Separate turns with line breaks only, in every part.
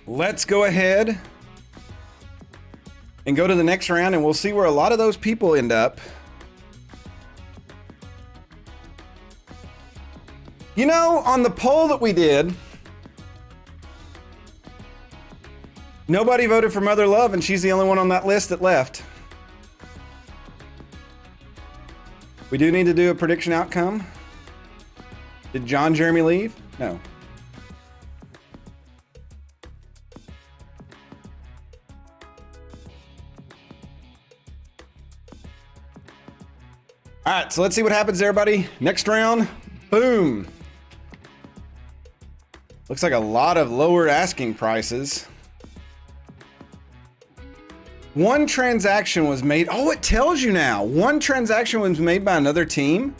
let's go ahead and go to the next round, and we'll see where a lot of those people end up. You know, on the poll that we did, nobody voted for Mother Love, and she's the only one on that list that left. We do need to do a prediction outcome. Did John Jeremy leave? No. All right, so let's see what happens, everybody. Next round, boom. Looks like a lot of lower asking prices. One transaction was made. Oh, it tells you now. One transaction was made by another team.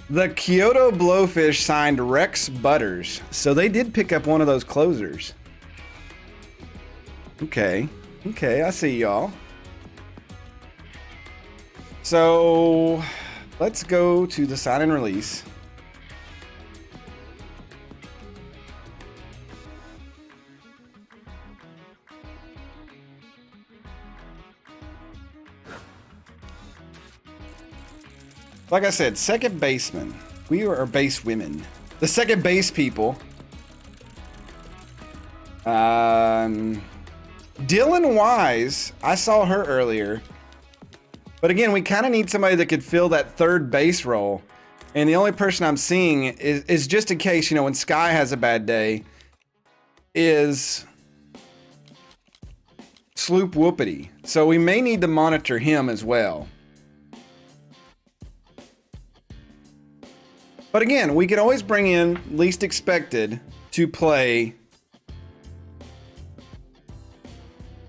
The Kyoto Blowfish signed Rex Butters. So they did pick up one of those closers. Okay. Okay, I see y'all. So let's go to the sign and release. Like I said, second baseman. We are base women. The second base people. Dylan Wise. I saw her earlier. But again, we kind of need somebody that could fill that third base role. And the only person I'm seeing is just in case, you know, when Sky has a bad day, is Sloop Whoopity. So we may need to monitor him as well. But again, we can always bring in least expected to play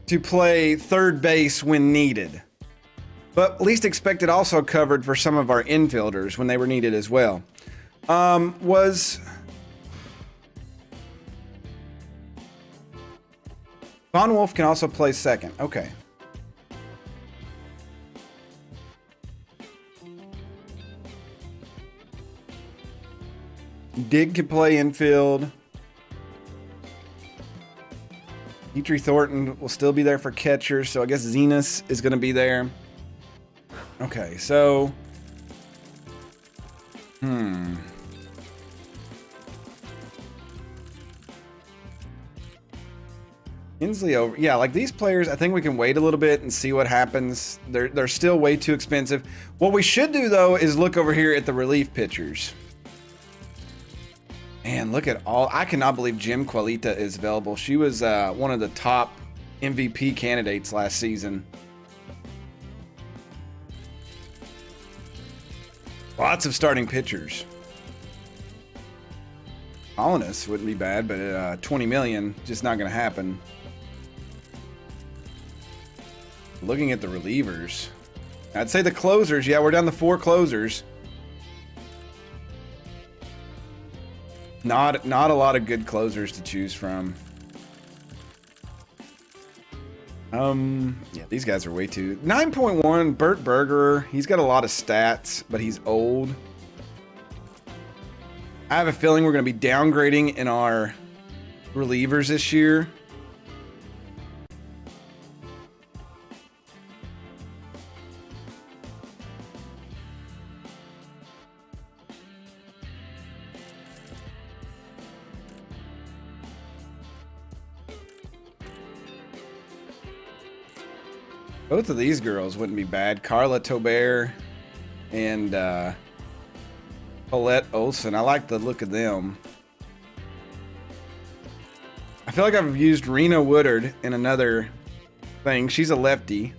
third base when needed. But least expected also covered for some of our infielders when they were needed as well. Was Von Wolf can also play second. Okay. Dig can play infield. Petrie Thornton will still be there for catcher, so I guess Zenas is going to be there. Okay, so... Inslee over. Yeah, like these players, I think we can wait a little bit and see what happens. They're still way too expensive. What we should do, though, is look over here at the relief pitchers. Man, look at all. I cannot believe Jim Qualita is available. She was one of the top MVP candidates last season. Lots of starting pitchers. Colonists wouldn't be bad, but 20 million, just not going to happen. Looking at the relievers. I'd say the closers. Yeah, we're down to 4 closers. Not a lot of good closers to choose from. Yeah, these guys are way too... 9.1, Bert Berger. He's got a lot of stats, but he's old. I have a feeling we're going to be downgrading in our relievers this year. Both of these girls wouldn't be bad. Carla Tobert and Paulette Olsen. I like the look of them. I feel like I've used Rena Woodard in another thing. She's a lefty.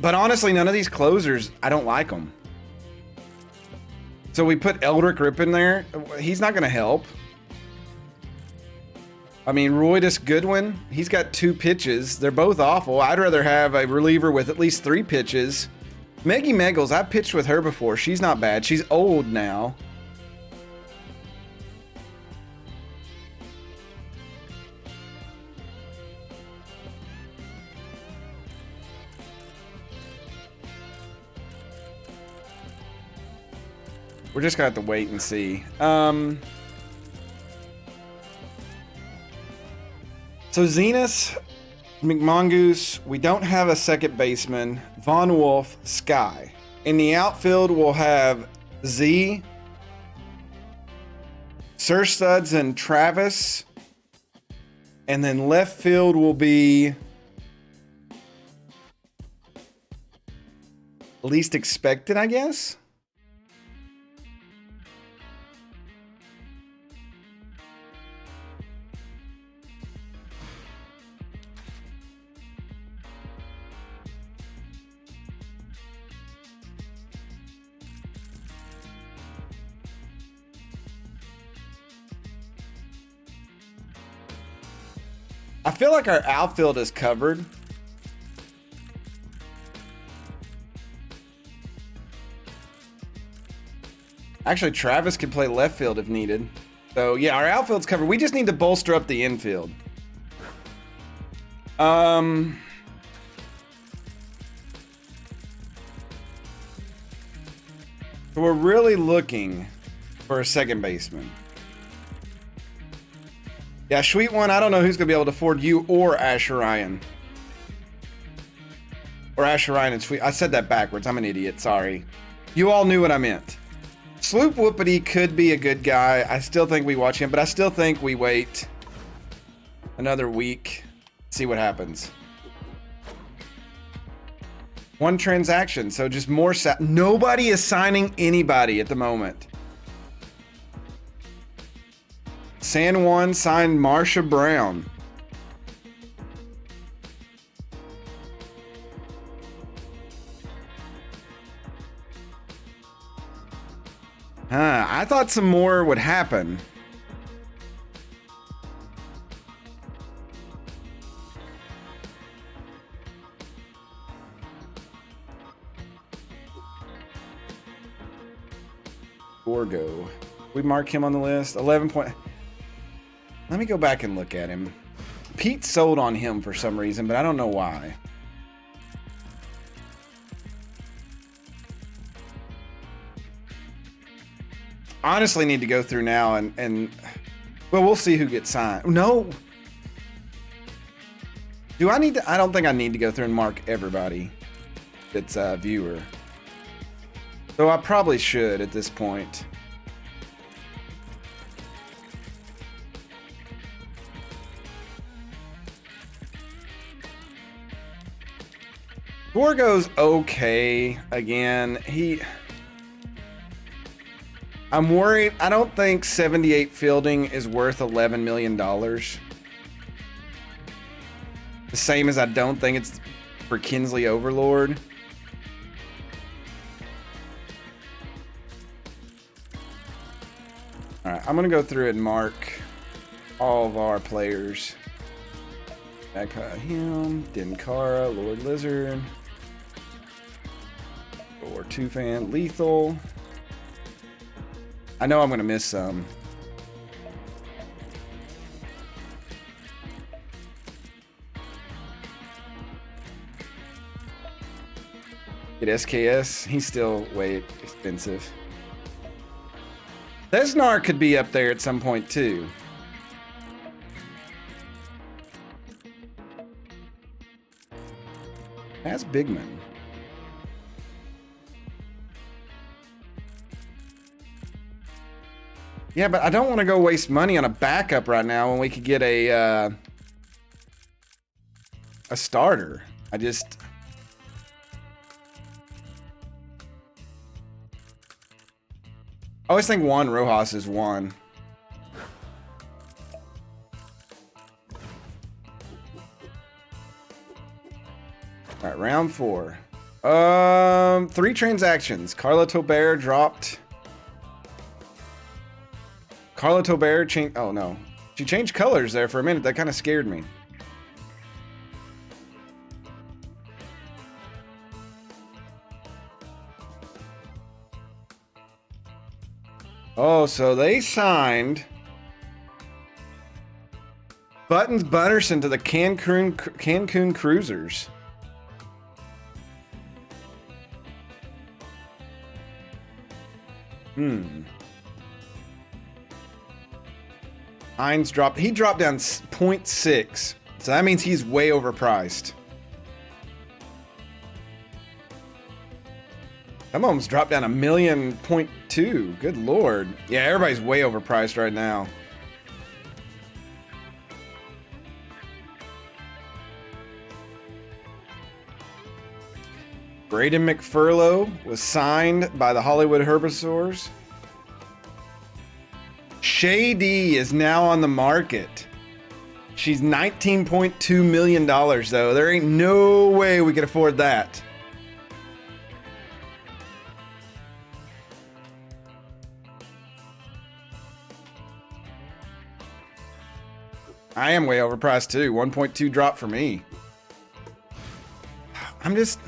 But honestly, none of these closers, I don't like them. So we put Eldrick Rip in there. He's not going to help. I mean, Roydus Goodwin, he's got 2 pitches. They're both awful. I'd rather have a reliever with at least 3 pitches. Maggie Meggles, I've pitched with her before. She's not bad. She's old now. We're just gonna have to wait and see. So Zenas, McMongoose, we don't have a second baseman. Von Wolf, Sky. In the outfield, we'll have Z, Sir Studs, and Travis. And then left field will be least expected, I guess. I feel like our outfield is covered. Actually, Travis can play left field if needed. So yeah, our outfield's covered. We just need to bolster up the infield. So we're really looking for a second baseman. Yeah, Sweet One, I don't know who's going to be able to afford you or Asher Ryan. Or Asher Ryan and Sweet. I said that backwards. I'm an idiot. Sorry. You all knew what I meant. Sloop Whoopity could be a good guy. I still think we watch him, but I still think we wait another week, see what happens. One transaction, so just more. Nobody is signing anybody at the moment. San Juan signed Marsha Brown. I thought some more would happen. Gorgo. We mark him on the list. 11 point. Let me go back and look at him. Pete sold on him for some reason, but I don't know why. Honestly need to go through now and well, we'll see who gets signed. No. Do I need to? I don't think I need to go through and mark everybody that's a viewer. Though I probably should at this point. Gorgo's okay. Again, I'm worried. I don't think 78 fielding is worth $11 million. The same as I don't think it's for Kinsley Overlord. All right, I'm going to go through and mark all of our players. Magpie him, Dinkara, Lord Lizard, or Two-Fan, Lethal. I know I'm going to miss some. Get SKS, he's still way expensive. Lesnar could be up there at some point too. As Bigman. Yeah, but I don't want to go waste money on a backup right now when we could get a starter. I always think Juan Rojas is one. All right, round 4. 3 transactions. Carla Tobert dropped. Carla Tobert changed. Oh no, she changed colors there for a minute. That kind of scared me. Oh, so they signed Buttons Butterson to the Cancun Cruisers. Hines dropped. He dropped down 0.6. So that means he's way overpriced. Some of them's dropped down 1.2 million. Good lord. Yeah, everybody's way overpriced right now. Braden McFurlow was signed by the Hollywood Herbivores. Shady is now on the market. She's $19.2 million though. There ain't no way we could afford that. I am way overpriced too. 1.2 drop for me. I'm just...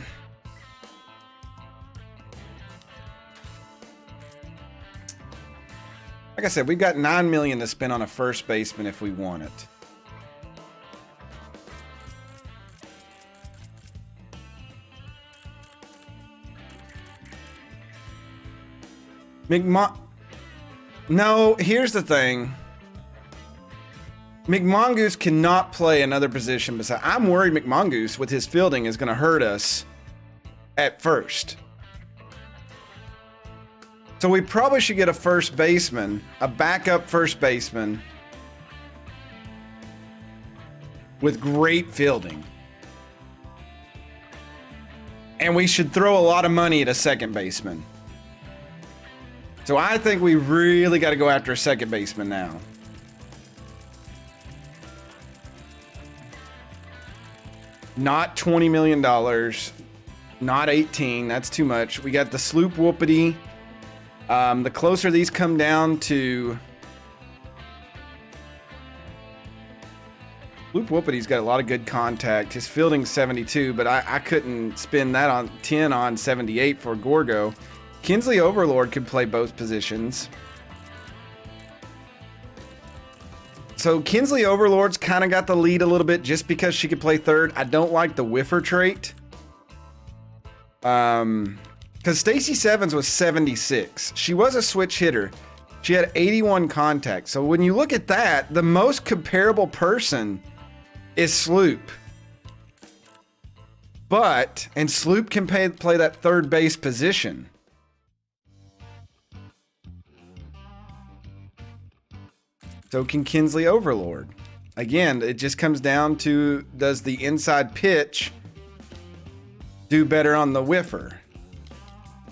Like I said, we've got $9 million to spend on a first baseman if we want it. No, here's the thing. McMongoose cannot play another position beside. I'm worried McMongoose with his fielding is going to hurt us at first. So we probably should get a first baseman, a backup first baseman with great fielding. And we should throw a lot of money at a second baseman. So I think we really got to go after a second baseman now. Not $20 million, not 18, that's too much. We got the Sloop Whoopity. The closer these come down to... Sloop Whoopity's got a lot of good contact. His fielding's 72, but I couldn't spend that on 10 on 78 for Gorgo. Kinsley Overlord could play both positions. So Kinsley Overlord's kind of got the lead a little bit just because she could play third. I don't like the whiffer trait. Because Stacy Sevens was 76. She was a switch hitter. She had 81 contacts. So when you look at that, the most comparable person is Sloop. And Sloop can play that third base position. So can Kinsley Overlord. Again, it just comes down to, does the inside pitch do better on the whiffer?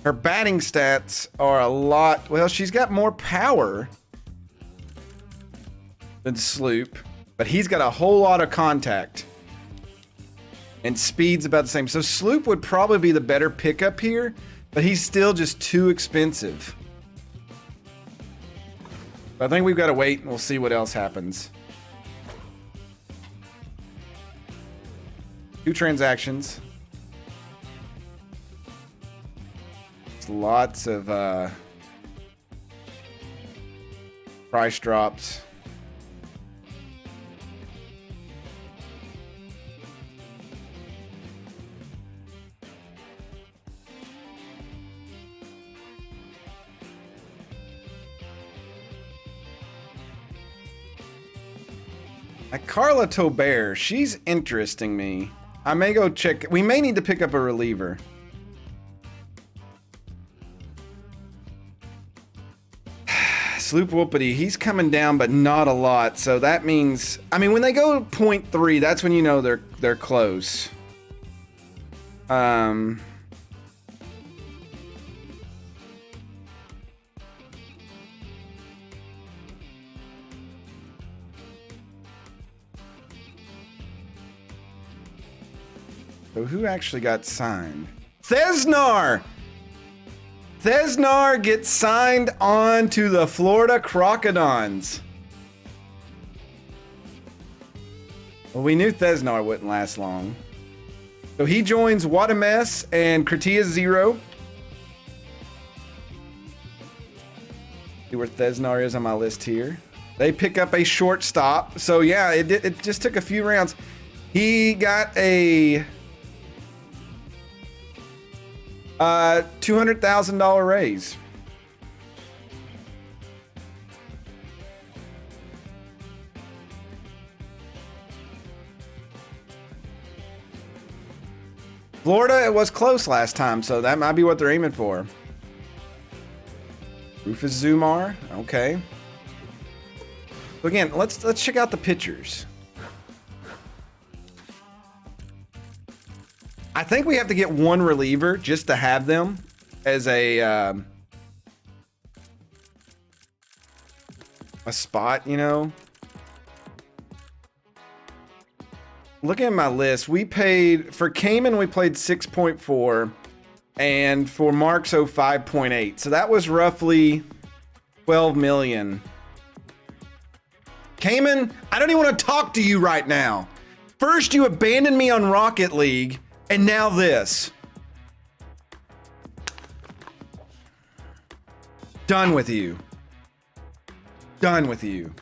Her batting stats are a lot... Well, she's got more power than Sloop, but he's got a whole lot of contact. And speed's about the same. So Sloop would probably be the better pickup here, but he's still just too expensive. I think we've got to wait and we'll see what else happens. 2 transactions. Lots of price drops. Carla Tobert, she's interesting me. I may go check. We may need to pick up a reliever. Sloop Whoopity, he's coming down, but not a lot. So that means, I mean, when they go 0.3, that's when you know they're close. So who actually got signed? Thesnar! Thesnar gets signed on to the Florida Crocodons. Well, we knew Thesnar wouldn't last long. So he joins Wadames and Kratia Zero. See where Thesnar is on my list here. They pick up a shortstop. So yeah, it just took a few rounds. He got a $200,000 raise. Florida, it was close last time, so that might be what they're aiming for. Rufus Zumar, okay. So again, let's check out the pitchers. I think we have to get one reliever just to have them as a spot, you know. Looking at my list, we paid for Cayman, we played 6.4, and for Marxo 5.8. So that was roughly 12 million. Cayman, I don't even want to talk to you right now. First, you abandoned me on Rocket League, and now this. Done with you. Done with you.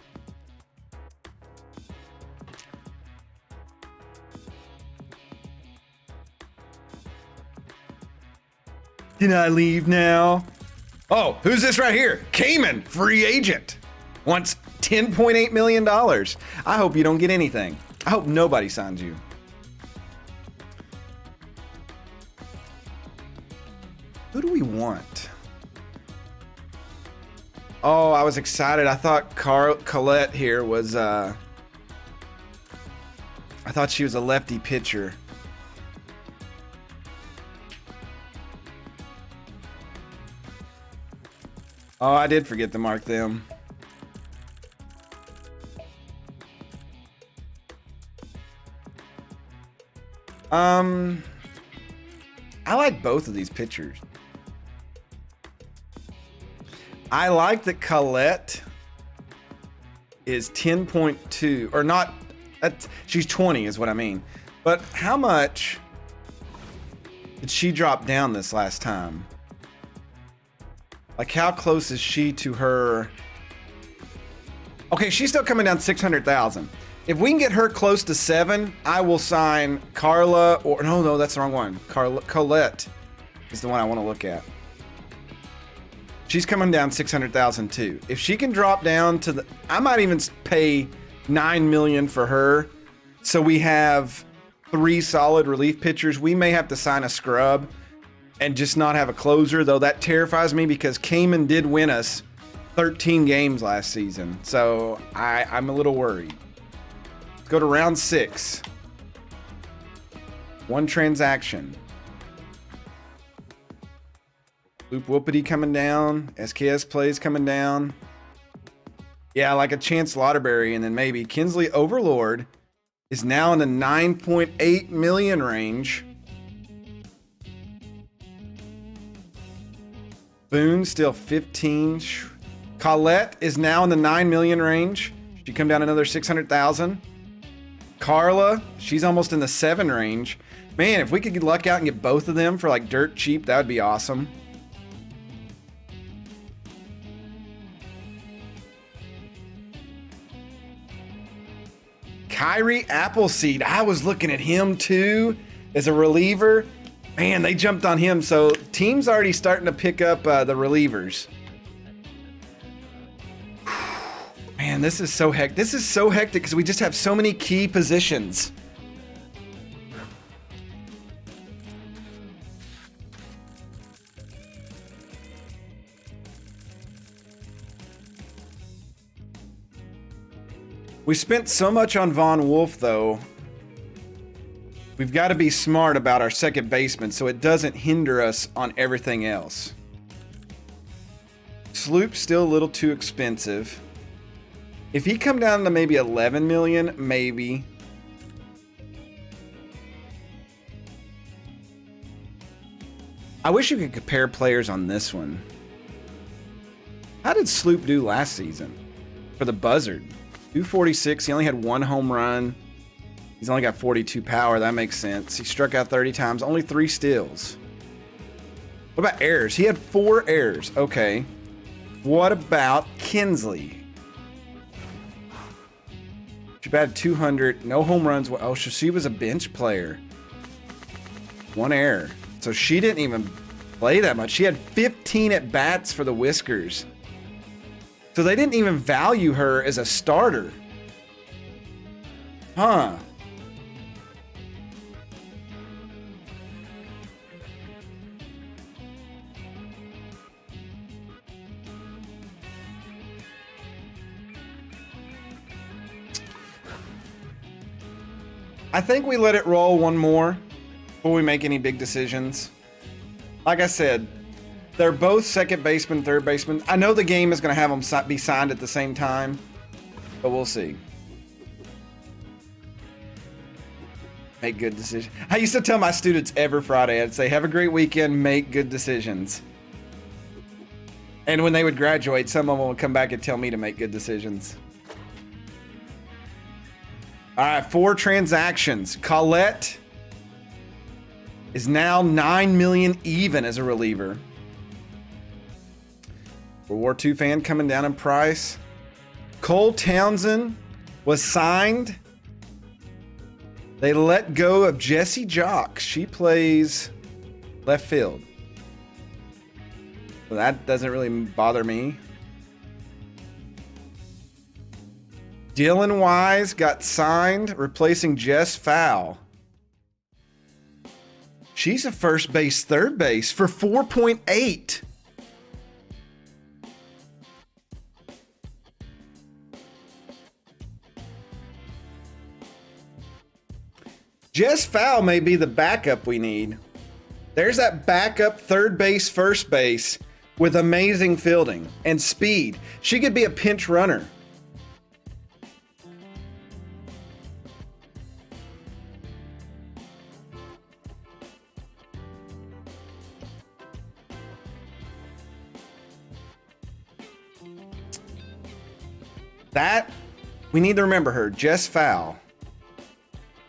Can I leave now? Oh, who's this right here? Cayman, free agent. Wants $10.8 million. I hope you don't get anything. I hope nobody signs you. Who do we want? Oh, I was excited. I thought Colette here was, I thought she was a lefty pitcher. Oh, I did forget to mark them. I like both of these pitchers. I like that Colette is 10.2, or not, she's 20 is what I mean. But how much did she drop down this last time? Like, how close is she to her? Okay, she's still coming down 600,000. If we can get her close to 7, I will sign Carla, or no, that's the wrong one. Colette is the one I want to look at. She's coming down 600,000 too. If she can drop down to I might even pay 9 million for her. So we have 3 solid relief pitchers. We may have to sign a scrub and just not have a closer, though that terrifies me because Cayman did win us 13 games last season. So I'm a little worried. Let's go to round 6. 1 transaction. Loop Whoopity coming down. SKS plays coming down. Yeah, like a Chance Lauderberry, and then maybe Kinsley Overlord is now in the 9.8 million range. Boone still 15. Colette is now in the 9 million range. She come down another 600,000. Carla, she's almost in the 7 range. Man, if we could luck out and get both of them for like dirt cheap, that would be awesome. Kyrie Appleseed, I was looking at him too as a reliever. Man, they jumped on him. So team's already starting to pick up the relievers. Man, this is so hectic. This is so hectic because we just have so many key positions. We spent so much on Von Wolf, though. We've got to be smart about our second baseman so it doesn't hinder us on everything else. Sloop's still a little too expensive. If he come down to maybe 11 million, maybe. I wish you could compare players on this one. How did Sloop do last season for the Buzzard? 246. He only had 1 home run. He's only got 42 power. That makes sense. He struck out 30 times. Only 3 steals. What about errors? He had 4 errors. Okay. What about Kinsley? She batted 200. No home runs. Oh, so she was a bench player. 1 error. So she didn't even play that much. She had 15 at bats for the Whiskers. So they didn't even value her as a starter. Huh. I think we let it roll one more before we make any big decisions. Like I said, they're both second baseman, third baseman. I know the game is going to have them be signed at the same time, but we'll see. Make good decisions. I used to tell my students every Friday, I'd say, have a great weekend, make good decisions. And when they would graduate, some of them would come back and tell me to make good decisions. All right, 4 transactions. Colette is now 9 million even as a reliever. World War II fan coming down in price. Cole Townsend was signed. They let go of Jessie Jock. She plays left field. Well, that doesn't really bother me. Dylan Wise got signed, replacing Jess Fowl. She's a first base, third base for 4.8. Jess Fowl may be the backup we need. There's that backup third base, first base with amazing fielding and speed. She could be a pinch runner. That, we need to remember her, Jess Fowl.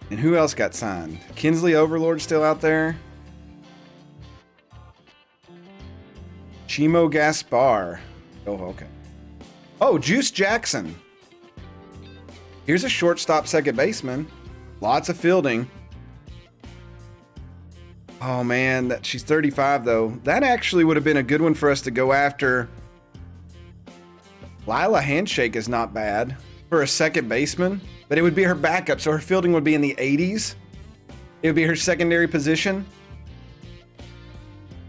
And who else got signed? Kinsley Overlord still out there? Chimo Gaspar. Oh, okay. Oh, Juice Jackson. Here's a shortstop second baseman. Lots of fielding. Oh, man, she's 35, though. That actually would have been a good one for us to go after. Lila Handshake is not bad for a second baseman. But it would be her backup, so her fielding would be in the 80s. It would be her secondary position.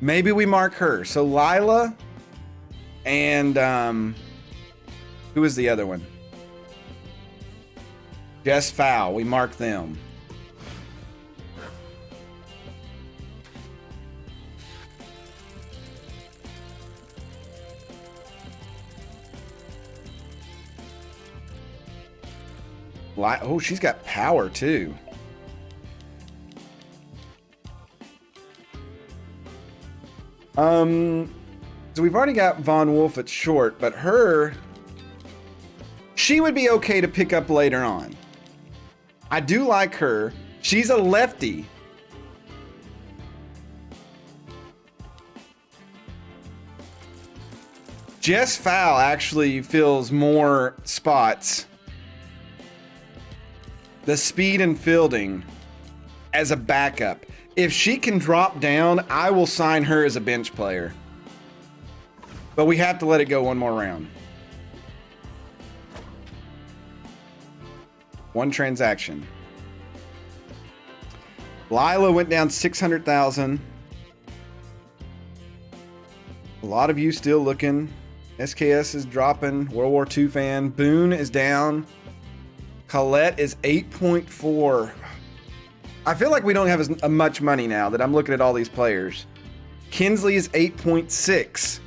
Maybe we mark her. So Lila and who was the other one? Jess Fowl. We mark them. Oh, she's got power too. So we've already got Von Wolf at short, but she would be okay to pick up later on. I do like her. She's a lefty. Jess Fowl actually fills more spots. The speed and fielding as a backup. If she can drop down, I will sign her as a bench player. But we have to let it go one more round. One transaction. Lila went down 600,000. A lot of you still looking. SKS is dropping. World War II fan. Boone is down. Colette is 8.4. I feel like we don't have as much money now that I'm looking at all these players. Kinsley is 8.6.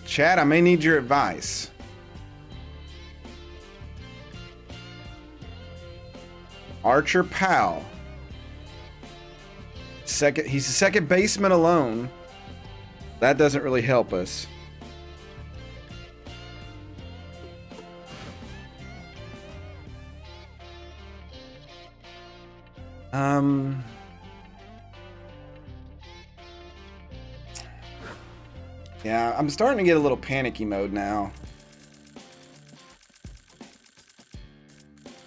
Chad, I may need your advice. Archer Powell. He's a second baseman alone. That doesn't really help us. Yeah, I'm starting to get a little panicky mode now.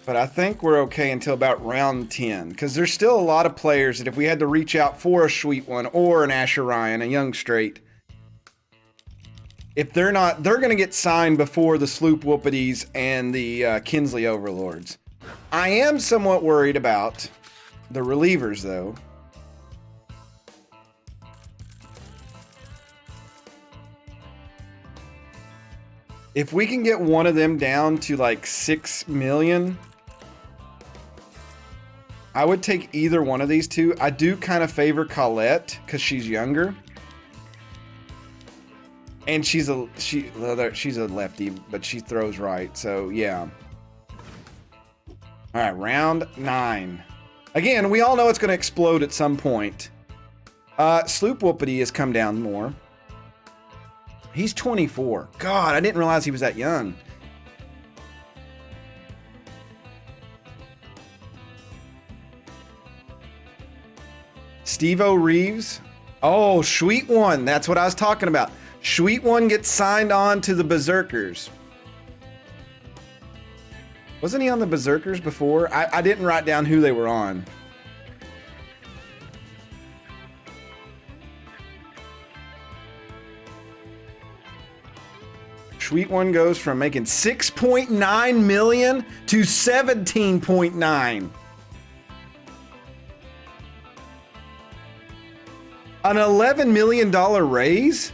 But I think we're okay until about round 10, because there's still a lot of players that if we had to reach out for a sweet one or an Asher Ryan, a young straight, if they're not, they're going to get signed before the Sloop Whoopities and the Kinsley Overlords. I am somewhat worried about the relievers, though. If we can get one of them down to like 6 million, I would take either one of these two. I do kind of favor Colette because she's younger. And she's a lefty, but she throws right. So yeah. All right, round 9. Again, we all know it's going to explode at some point. Sloop Whoopity has come down more. He's 24. God, I didn't realize he was that young. Steve-O Reeves. Oh, Sweet One. That's what I was talking about. Sweet One gets signed on to the Berserkers. Wasn't he on the Berserkers before? I didn't write down who they were on. Sweet One goes from making 6.9 million to 17.9. An $11 million raise?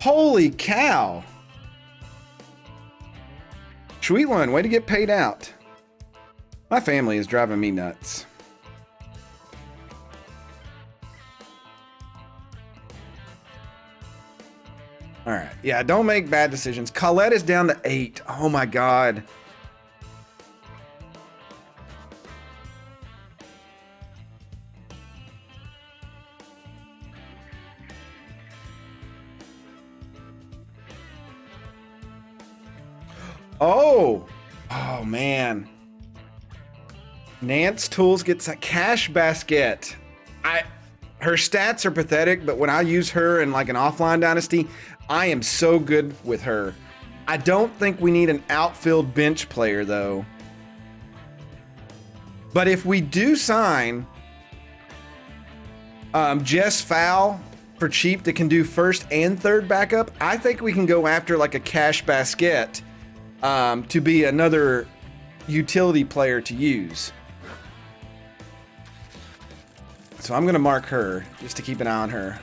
Holy cow. Sweet One, way to get paid out. My family is driving me nuts. All right. Yeah, don't make bad decisions. Colette is down to 8. Oh my God. Oh man. Nance Tools gets a cash basket. Her stats are pathetic, but when I use her in like an offline dynasty, I am so good with her. I don't think we need an outfield bench player though. But if we do sign Jess Fowl for cheap that can do first and third backup, I think we can go after like a cash basket to be another utility player to use. So I'm gonna mark her just to keep an eye on her.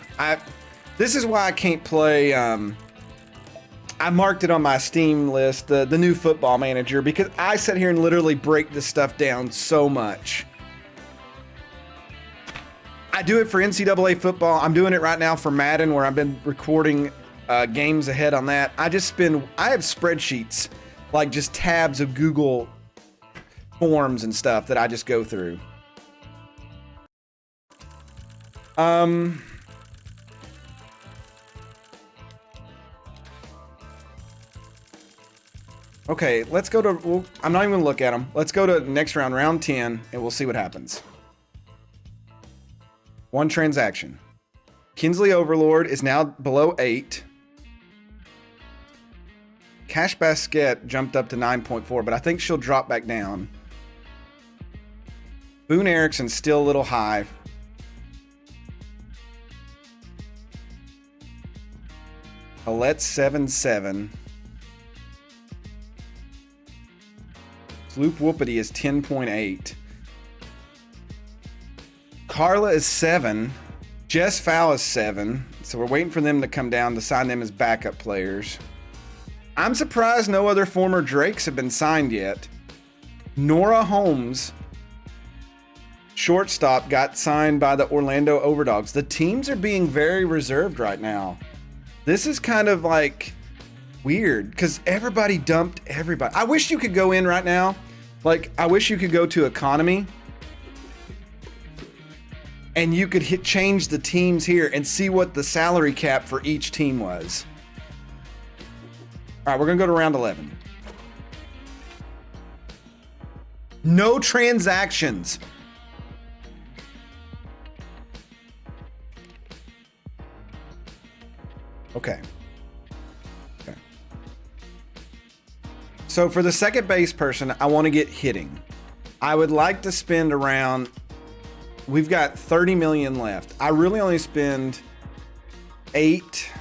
This is why I can't play. I marked it on my Steam list, the new Football Manager, because I sit here and literally break this stuff down so much. I do it for NCAA football. I'm doing it right now for Madden, where I've been recording games ahead on that. I have spreadsheets, like just tabs of Google forms and stuff that I just go through. Okay, let's go to, I'm not even gonna look at them. Let's go to next round, round 10, and we'll see what happens. One transaction. Kinsley Overlord is now below 8. Cash Basket jumped up to 9.4, but I think she'll drop back down. Boone Erickson's still a little high. Colette's 7.7. Sloop Whoopity is 10.8. Carla is 7. Jess Fowl is 7. So we're waiting for them to come down to sign them as backup players. I'm surprised no other former Drakes have been signed yet. Nora Holmes, shortstop, got signed by the Orlando Overdogs. The teams are being very reserved right now. This is kind of like weird because everybody dumped everybody. I wish you could go in right now. Like, I wish you could go to economy and you could change the teams here and see what the salary cap for each team was. All right, we're going to go to round 11. No transactions. Okay. So for the second base person, I want to get hitting. I would like to spend around, we've got 30 million left. I really only spend 8.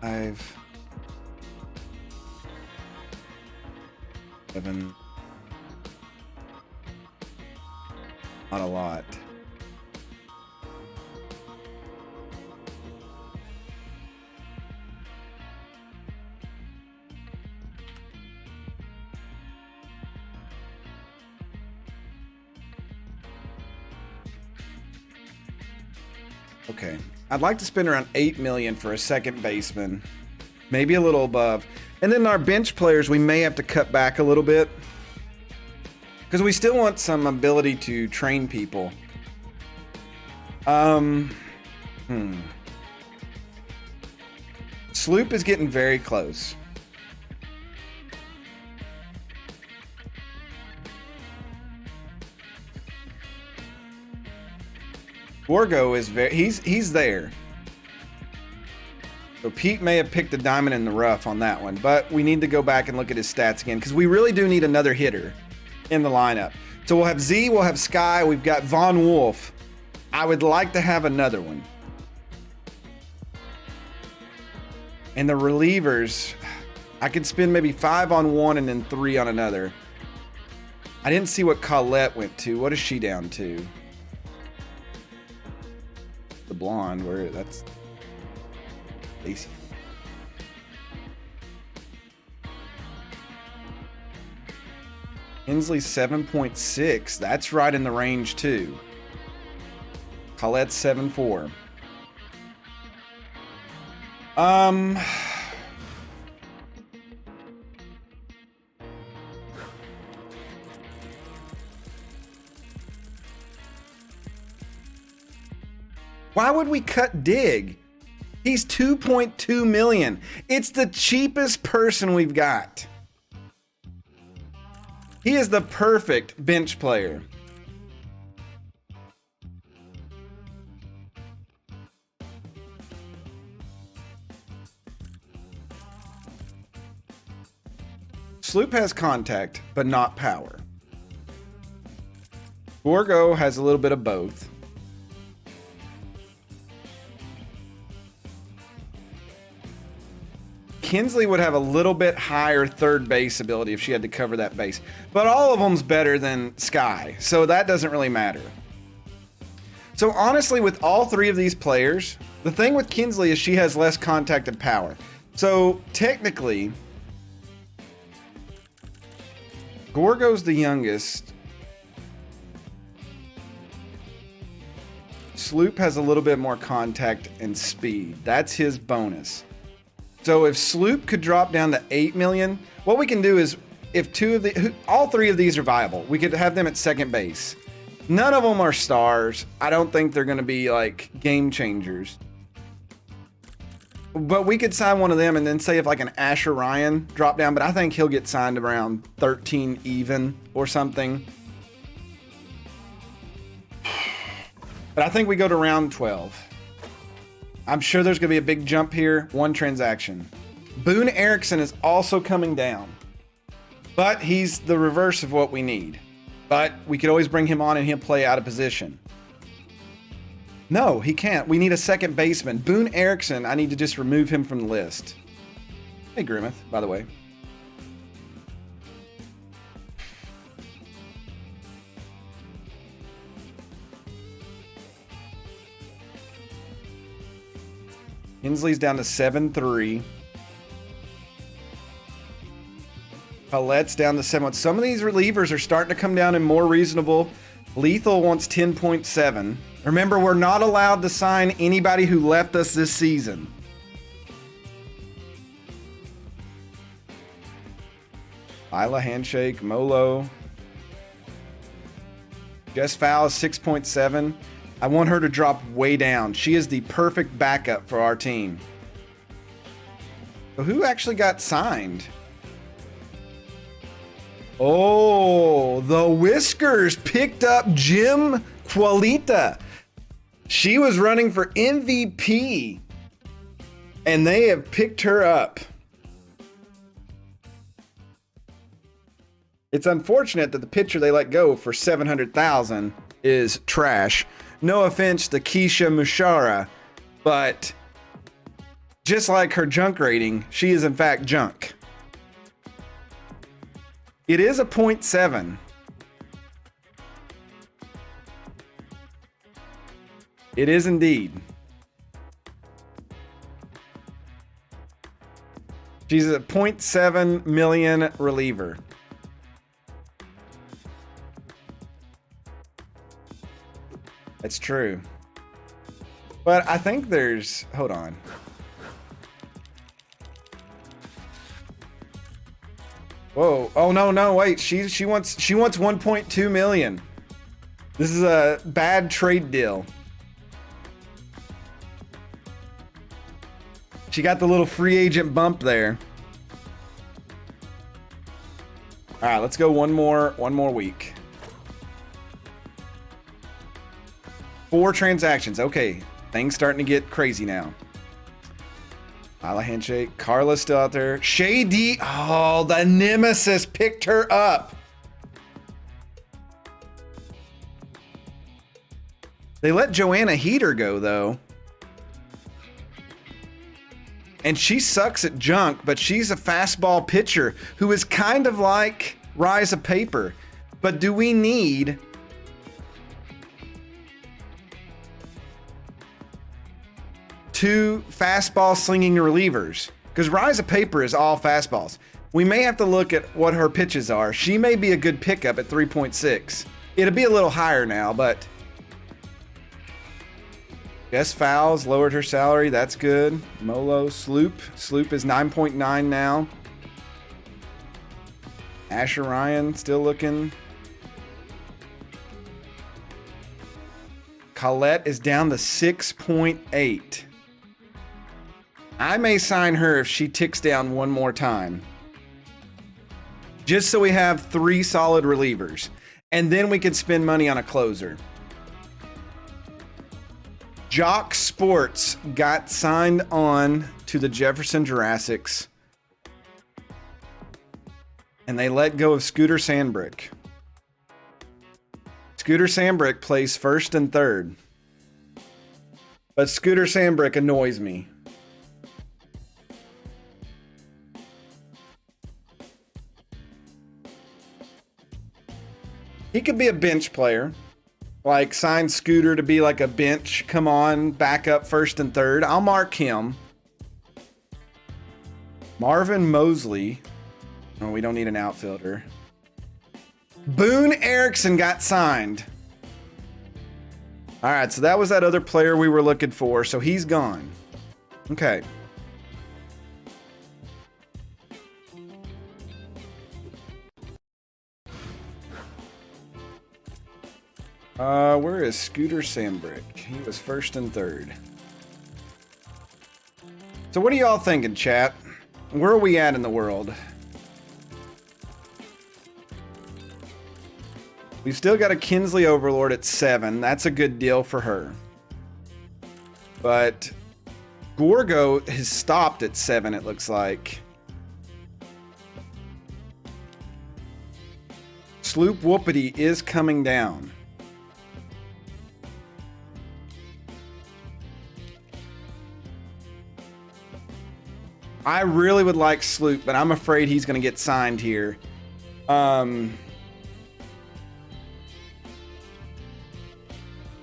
I've 7. Not a lot. Okay, I'd like to spend around 8 million for a second baseman, maybe a little above. And then our bench players, we may have to cut back a little bit because we still want some ability to train people. Sloop is getting very close. Gorgo is he's there. So Pete may have picked a diamond in the rough on that one, but we need to go back and look at his stats again because we really do need another hitter in the lineup. So we'll have Z, we'll have Sky, we've got Von Wolf. I would like to have another one. And the relievers, I could spend maybe 5 on one and then 3 on another. I didn't see what Colette went to. What is she down to? The blonde, where that's Stacy. Hensley 7.6. That's right in the range too. Colette's 7.4. Why would we cut Dig? He's 2.2 million. It's the cheapest person we've got. He is the perfect bench player. Sloop has contact, but not power. Gorgo has a little bit of both. Kinsley would have a little bit higher third base ability if she had to cover that base. But all of them's better than Sky, so that doesn't really matter. So honestly, with all 3 of these players, the thing with Kinsley is she has less contact and power. So technically, Gorgo's the youngest. Sloop has a little bit more contact and speed. That's his bonus. So if Sloop could drop down to 8 million, what we can do is if all 3 of these are viable, we could have them at second base. None of them are stars. I don't think they're going to be like game changers. But we could sign one of them and then say if like an Asher Ryan drop down, but I think he'll get signed around 13 even or something. But I think we go to round 12. I'm sure there's going to be a big jump here. 1 transaction. Boone Erickson is also coming down. But he's the reverse of what we need. But we could always bring him on and he'll play out of position. No, he can't. We need a second baseman. Boone Erickson, I need to just remove him from the list. Hey, Grimmeth, by the way. Hensley's down to 7.3. Palette's down to 7. Some of these relievers are starting to come down and more reasonable. Lethal wants 10.7. Remember, we're not allowed to sign anybody who left us this season. Isla handshake, Molo. Jess Fowl is 6.7. I want her to drop way down. She is the perfect backup for our team. So who actually got signed? Oh, the Whiskers picked up Jim Qualita. She was running for MVP, and they have picked her up. It's unfortunate that the pitcher they let go for $700,000 is trash. No offense to Keisha Mushara, but just like her junk rating, she is in fact junk. It is a 0.7. It is indeed. She's a 0.7 million reliever. That's true. But I think there's, hold on. Whoa. Oh no, wait. She wants 1.2 million. This is a bad trade deal. She got the little free agent bump there. All right, let's go one more week. 4 transactions. Okay, things starting to get crazy now. Isla handshake. Carla's still out there. Shady. Oh, the nemesis picked her up. They let Joanna Heater go though. And she sucks at junk, but she's a fastball pitcher who is kind of like Rise of Paper. But do we need two fastball slinging relievers? Because Rise of Paper is all fastballs. We may have to look at what her pitches are. She may be a good pickup at 3.6. It'll be a little higher now, but Jess Fowles lowered her salary. That's good. Molo, Sloop. Sloop is 9.9 now. Asher Ryan still looking. Colette is down to 6.8. I may sign her if she ticks down one more time. Just so we have 3 solid relievers. And then we could spend money on a closer. Jock Sports got signed on to the Jefferson Jurassics. And they let go of Scooter Sandbrick. Scooter Sandbrick plays first and third. But Scooter Sandbrick annoys me. He could be a bench player. Like, sign Scooter to be like a bench. Come on, back up first and third. I'll mark him. Marvin Mosley. Oh, we don't need an outfielder. Boone Erickson got signed. All right, so that was that other player we were looking for. So he's gone. Okay. Where is Scooter Sandbrick? He was first and third. So what are y'all thinking, chat? Where are we at in the world? We've still got a Kinsley Overlord at 7. That's a good deal for her. But Gorgo has stopped at 7, it looks like. Sloop Whoopity is coming down. I really would like Sloop, but I'm afraid he's going to get signed here.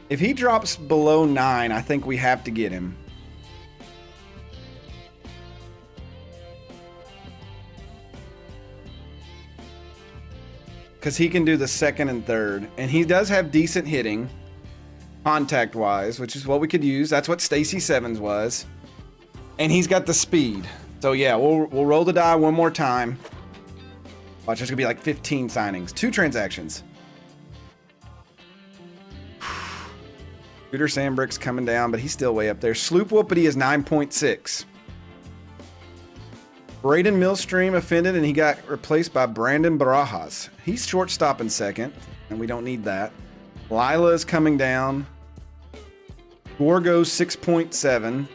If he drops below 9, I think we have to get him. Because he can do the second and third. And he does have decent hitting, contact-wise, which is what we could use. That's what Stacy Sevens was. And he's got the speed. So yeah, we'll roll the die one more time. Watch, there's gonna be like 15 signings. 2 transactions. Scooter Sandbrick's coming down, but he's still way up there. Sloop Whoopity is 9.6. Braden Millstream offended, and he got replaced by Brandon Barajas. He's shortstop in second, and we don't need that. Lila is coming down. Gorgo 6.7.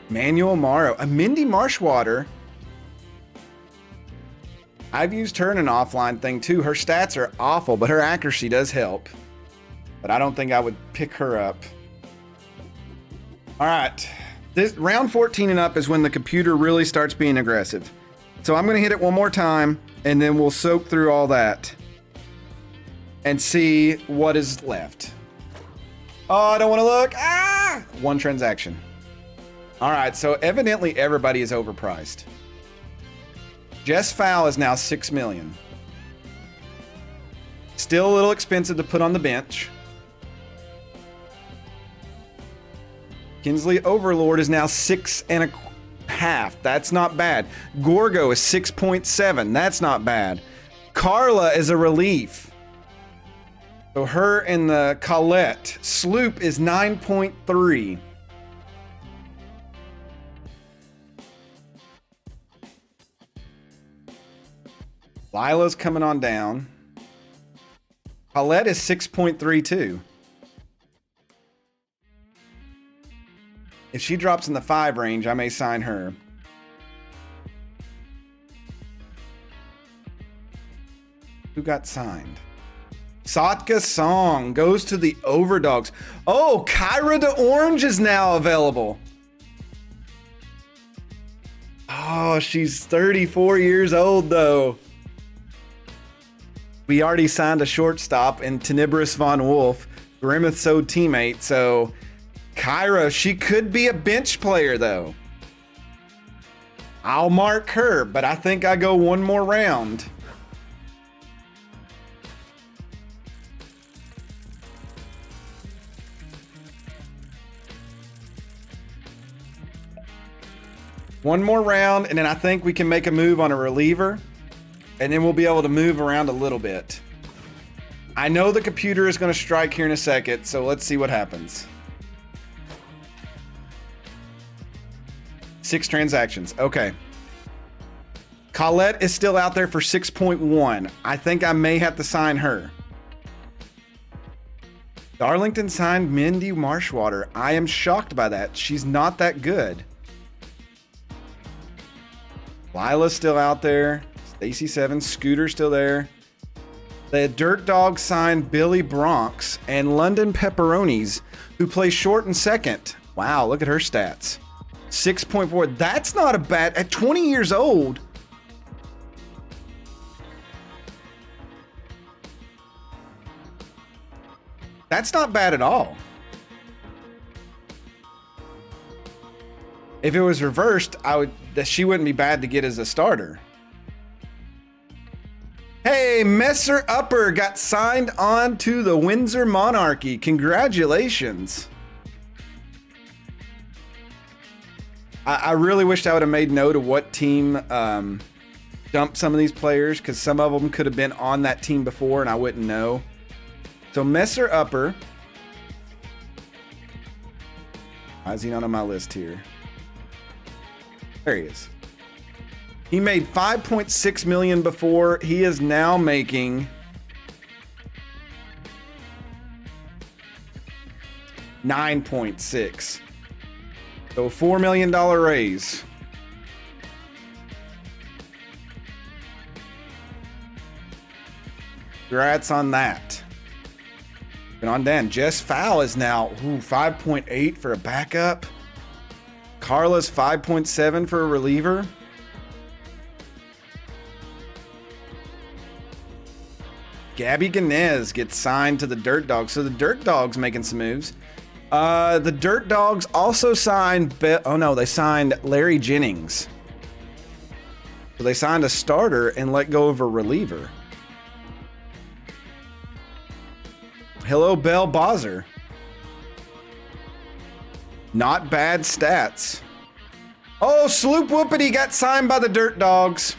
Manuel Morrow. A Mindy Marshwater. I've used her in an offline thing too. Her stats are awful, but her accuracy does help. But I don't think I would pick her up. All right. This round 14 and up is when the computer really starts being aggressive. So I'm going to hit it one more time, and then we'll soak through all that and see what is left. Oh, I don't want to look. Ah! One transaction. All right, so evidently everybody is overpriced. Jess Fowl is now 6 million. Still a little expensive to put on the bench. Kinsley Overlord is now 6.25. That's not bad. Gorgo is 6.7. That's not bad. Carla is a relief. So her and the Colette. Sloop is 9.3. Lila's coming on down. Colette is 6.32. If she drops in the 5 range, I may sign her. Who got signed? Sotka Song goes to the Overdogs. Oh, Kyra de Orange is now available. Oh, she's 34 years old, though. We already signed a shortstop in Tenebris Von Wolf, Grimmeth's old teammate, so Kyra, she could be a bench player, though. I'll mark her, but I think I go one more round. One more round, and then I think we can make a move on a reliever, and then we'll be able to move around a little bit. I know the computer is going to strike here in a second, so let's see what happens. 6 transactions. Okay. Colette is still out there for 6.1. I think I may have to sign her. Darlington signed Mindy Marshwater. I am shocked by that. She's not that good. Lila's still out there. Stacy 7. Scooter's still there. The Dirt Dogs signed Billy Bronx and London Pepperonis, who plays short and second. Wow, look at her stats. 6.4. That's not a bad... At 20 years old... That's not bad at all. If it was reversed, she wouldn't be bad to get as a starter. Hey, Messer Upper got signed on to the Windsor Monarchy. Congratulations. I really wished I would have made note of what team dumped some of these players, because some of them could have been on that team before and I wouldn't know. So Messer Upper. Why is he not on my list here? There he is. He made 5.6 million before. He is now making $9.6. So $4 million raise. Congrats on that. And on down. Jess Fowl is now 5.8 for a backup. Carla's 5.7 for a reliever. Gabby Ganez gets signed to the Dirt Dogs. So the Dirt Dogs making some moves. The Dirt Dogs also signed... they signed Larry Jennings. So they signed a starter and let go of a reliever. Hello, Bell Bozzer. Not bad stats. Oh, Sloop Whoopity got signed by the Dirt Dogs.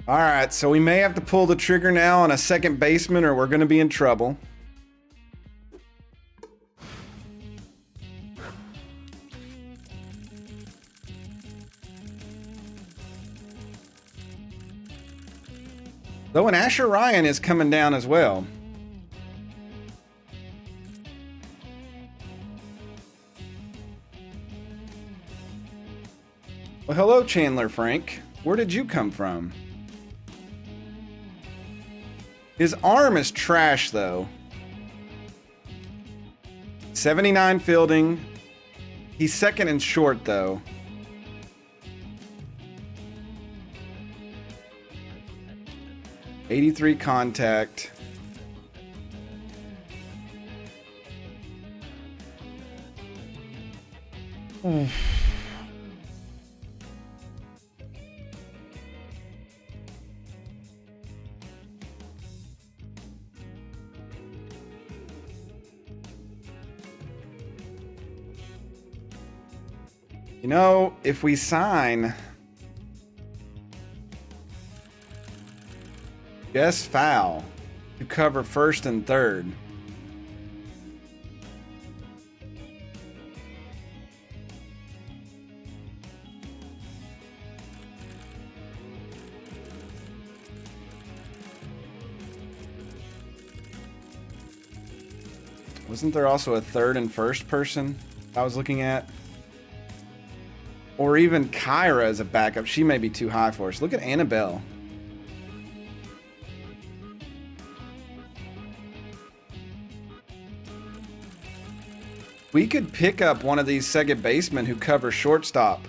All right, so we may have to pull the trigger now on a second baseman or we're going to be in trouble. Though an Asher Ryan is coming down as well. Well, hello, Chandler Frank. Where did you come from? His arm is trash, though. 79 fielding. He's second in short, though. '83 contact. You know, if we sign Jess Fowl to cover first and third, wasn't there also a third and first person I was looking at? Or even Kyra as a backup. She may be too high for us. Look at Annabelle. We could pick up one of these second basemen who cover shortstop.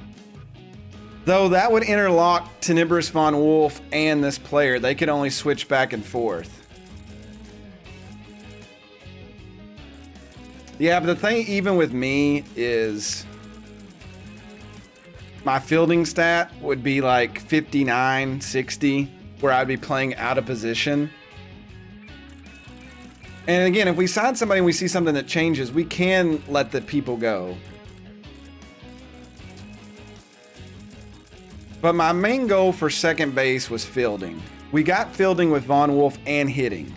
Though that would interlock Tenebris Von Wolf and this player. They could only switch back and forth. Yeah, but the thing even with me is my fielding stat would be like 59, 60, where I'd be playing out of position. And again, if we sign somebody and we see something that changes, we can let the people go. But my main goal for second base was fielding. We got fielding with Von Wolf and hitting.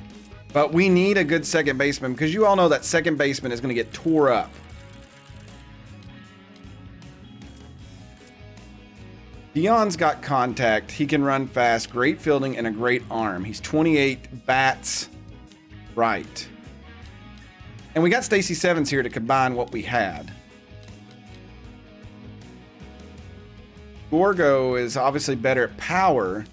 But we need a good second baseman because you all know that second baseman is going to get tore up. Dion's got contact. He can run fast, great fielding, and a great arm. He's 28, bats right. And we got Stacy Sevens here to combine what we had. Gorgo is obviously better at power,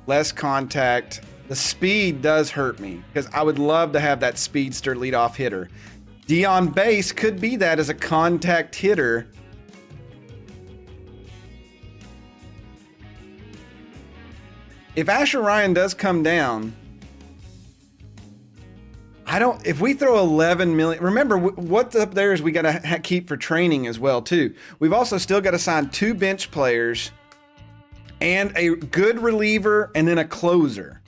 less contact. The speed does hurt me because I would love to have that speedster leadoff hitter. Dion Base could be that as a contact hitter. If Asher Ryan does come down, if we throw 11 million, remember what's up there is we got to keep for training as well too. We've also still got to sign 2 bench players and a good reliever and then a closer.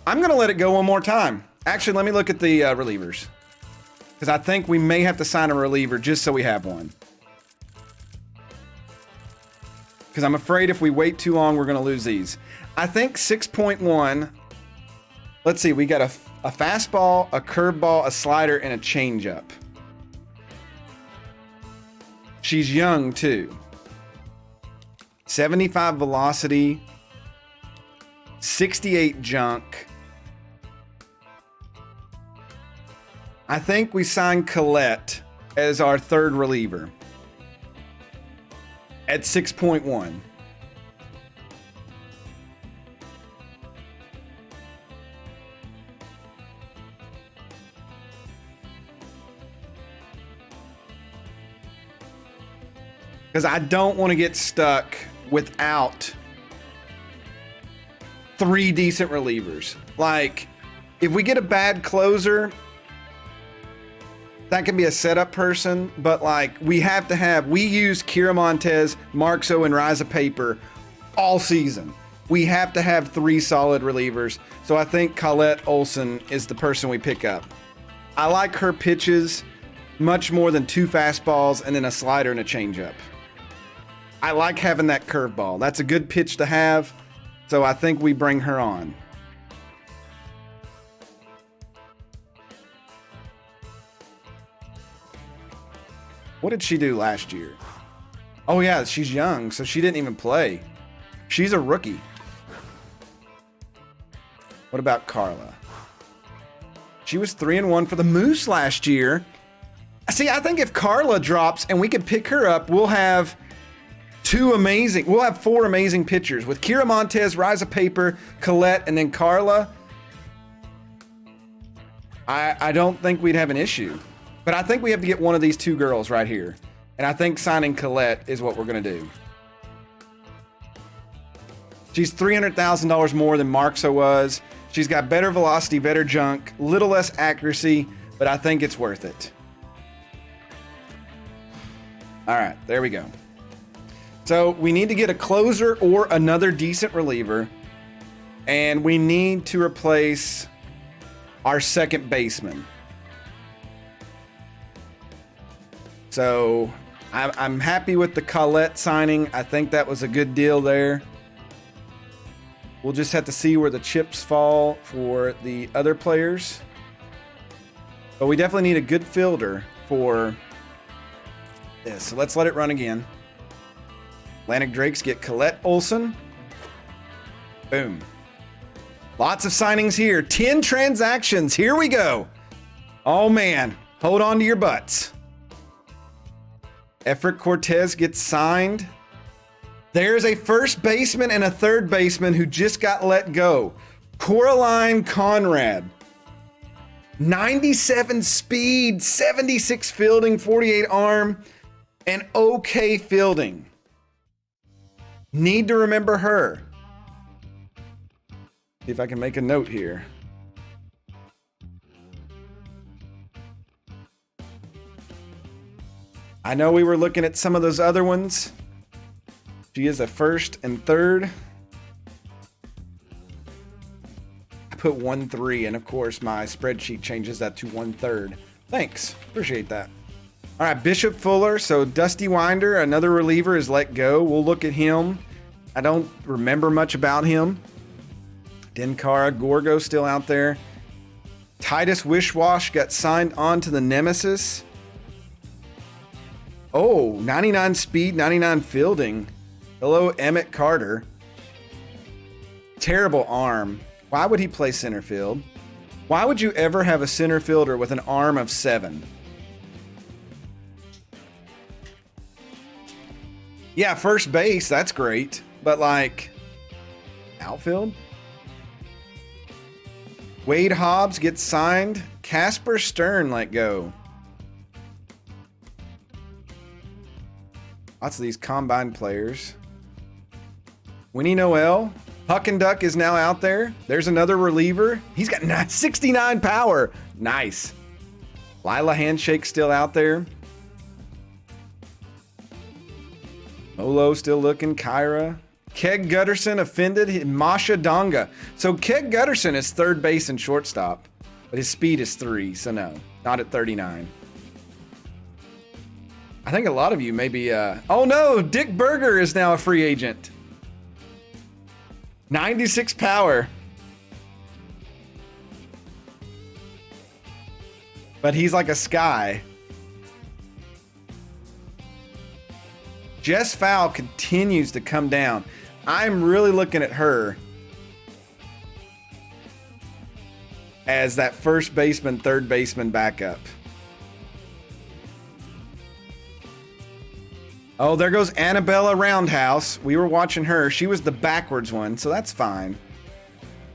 I'm going to let it go one more time. Actually, let me look at the relievers because I think we may have to sign a reliever just so we have one. Because I'm afraid if we wait too long, we're going to lose these. I think 6.1. Let's see. We got a fastball, a curveball, a slider, and a changeup. She's young, too. 75 velocity. 68 junk. I think we signed Colette as our third reliever. At 6.1. Because I don't want to get stuck without 3 decent relievers. Like, if we get a bad closer, that can be a setup person, but like we use Kira Montez, Marxo, and Riza Paper all season. We have to have 3 solid relievers. So I think Colette Olsen is the person we pick up. I like her pitches much more than 2 fastballs and then a slider and a changeup. I like having that curveball. That's a good pitch to have. So I think we bring her on. What did she do last year? Oh yeah, she's young, so she didn't even play. She's a rookie. What about Carla? She was 3-1 for the Moose last year. See, I think if Carla drops and we can pick her up, we'll have 4 amazing pitchers with Kira Montez, Riza Paper, Colette, and then Carla. I don't think we'd have an issue. But I think we have to get one of these two girls right here. And I think signing Colette is what we're going to do. She's $300,000 more than Marxa was. She's got better velocity, better junk, little less accuracy, but I think it's worth it. All right, there we go. So we need to get a closer or another decent reliever. And we need to replace our second baseman. So I'm happy with the Colette signing. I think that was a good deal there. We'll just have to see where the chips fall for the other players. But we definitely need a good fielder for this. So let's let it run again. Atlantic Drakes get Colette Olson. Boom. Lots of signings here. 10 transactions. Here we go. Oh, man. Hold on to your butts. Efric Cortez gets signed. There's a first baseman and a third baseman who just got let go. Coraline Conrad. 97 speed, 76 fielding, 48 arm, and okay fielding. Need to remember her. See if I can make a note here. I know we were looking at some of those other ones. She is a first and third. I put 1-3, and of course my spreadsheet changes that to 1/3. Thanks, appreciate that. All right, Bishop Fuller. So Dusty Winder, another reliever, is let go. We'll look at him. I don't remember much about him. Denkara Gorgo still out there. Titus Wishwash got signed on to the Nemesis. Oh, 99 speed, 99 fielding. Hello, Emmett Carter. Terrible arm. Why would he play center field? Why would you ever have a center fielder with an arm of 7? Yeah, first base, that's great. But like, outfield? Wade Hobbs gets signed. Casper Stern let go. Lots of these combine players. Winnie Noel. Huck and Duck is now out there. There's another reliever. He's got 69 power. Nice. Lila Handshake still out there. Molo still looking. Kyra. Keg Gutterson offended. Masha Donga. So Keg Gutterson is third base and shortstop, but his speed is 3, so no, not at 39. I think a lot of you maybe, oh no, Dick Berger is now a free agent. 96 power. But he's like a sky. Jess Fowl continues to come down. I'm really looking at her as that first baseman, third baseman backup. Oh, there goes Annabella Roundhouse. We were watching her. She was the backwards one, so that's fine.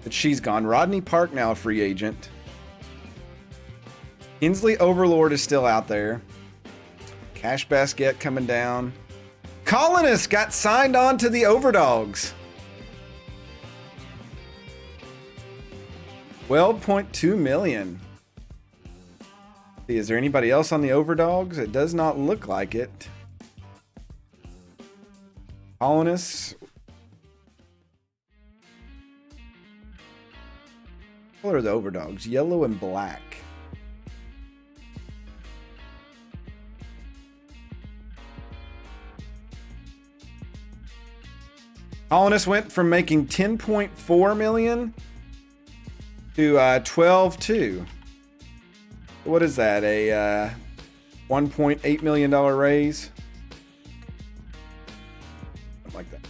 But she's gone. Rodney Park now a free agent. Inslee Overlord is still out there. Cash Basket coming down. Colonist got signed on to the Overdogs. $12.2 million. See, is there anybody else on the Overdogs? It does not look like it. Colonists. What are the Overdogs? Yellow and black. Colonists went from making $10.4 million to $12.2. What is that? A $1.8 million raise? Something like that.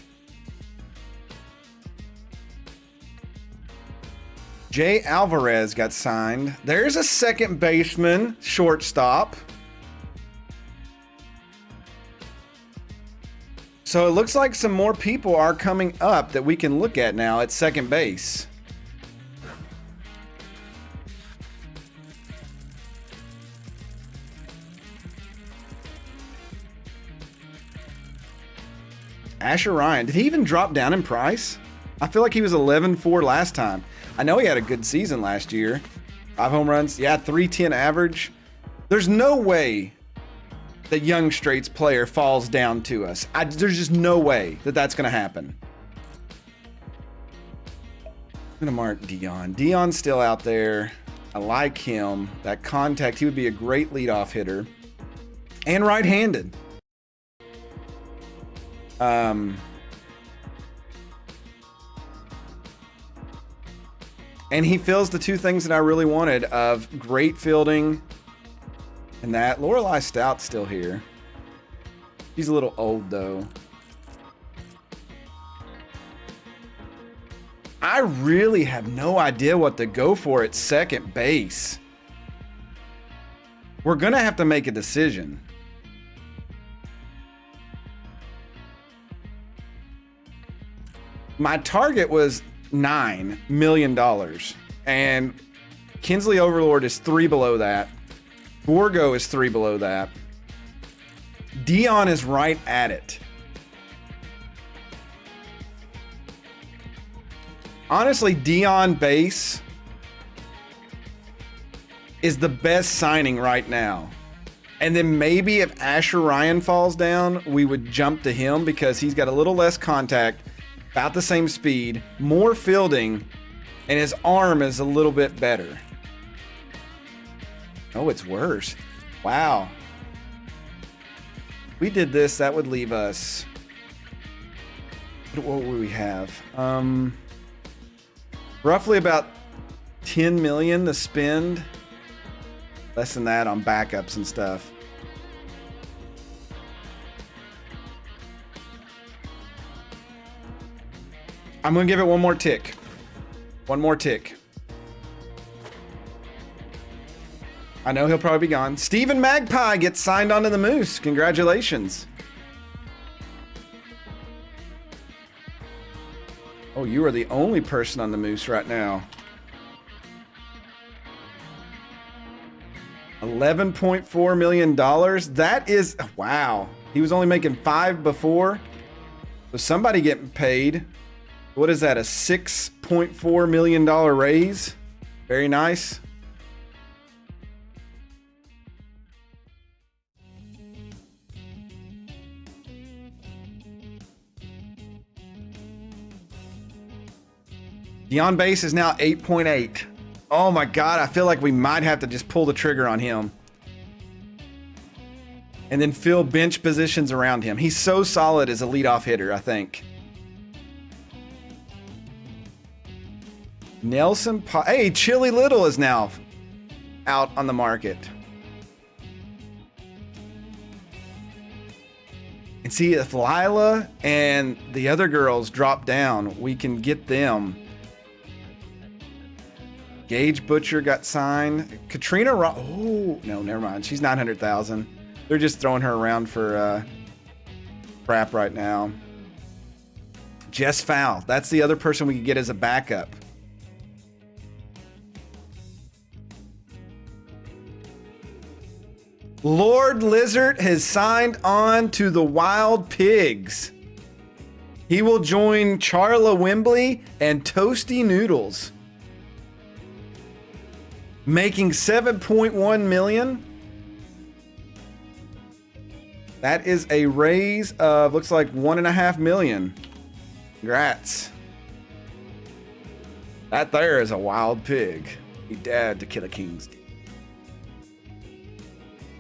Jay Alvarez got signed. There's a second baseman, shortstop. So it looks like some more people are coming up that we can look at now at second base. Asher Ryan, did he even drop down in price? I feel like he was 11-4 last time. I know he had a good season last year. 5 home runs. Yeah, 310 average. There's no way that Young Straight's player falls down to us. There's just no way that that's going to happen. I'm going to mark Dion. Dion's still out there. I like him. That contact, he would be a great leadoff hitter. And right-handed. And he fills the two things that I really wanted of great fielding and that. Lorelei Stout's still here. She's a little old, though. I really have no idea what to go for at second base. We're going to have to make a decision. My target was $9 million. And Kinsley Overlord is 3 below that. Borgo is 3 below that. Dion is right at it. Honestly, Dion base is the best signing right now. And then maybe if Asher Ryan falls down, we would jump to him because he's got a little less contact, about the same speed, more fielding, and his arm is a little bit better. Oh, it's worse. Wow. We did this, that would leave us. What would we have? Roughly about 10 million to spend. Less than that on backups and stuff. I'm going to give it one more tick. One more tick. I know he'll probably be gone. Stephen Magpie gets signed onto the Moose. Congratulations. Oh, you are the only person on the Moose right now. $11.4 million. That is, wow. He was only making 5 before. So somebody getting paid. What is that, a $6.4 million raise? Very nice. Dion base is now 8.8. Oh my God, I feel like we might have to just pull the trigger on him. And then fill bench positions around him. He's so solid as a leadoff hitter, I think. Nelson, hey, Chili Little is now out on the market. And see, if Lila and the other girls drop down, we can get them. Gage Butcher got signed. Katrina oh, no, never mind. She's 900,000. They're just throwing her around for crap right now. Jess Fowl. That's the other person we could get as a backup. Lord Lizard has signed on to the Wild Pigs. He will join Charla Wembley and Toasty Noodles, making $7.1 million. That is a raise of, looks like $1.5 million. Congrats. That there is a wild pig. He dared to kill a king's.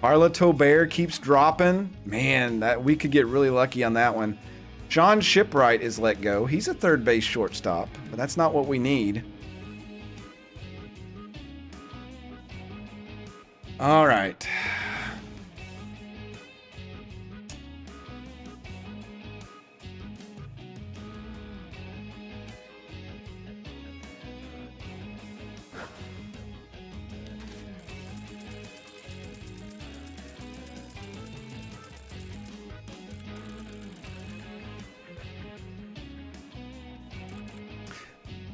Carla Tobert keeps dropping. Man, that we could get really lucky on that one. Sean Shipwright is let go. He's a third base shortstop, but that's not what we need. All right.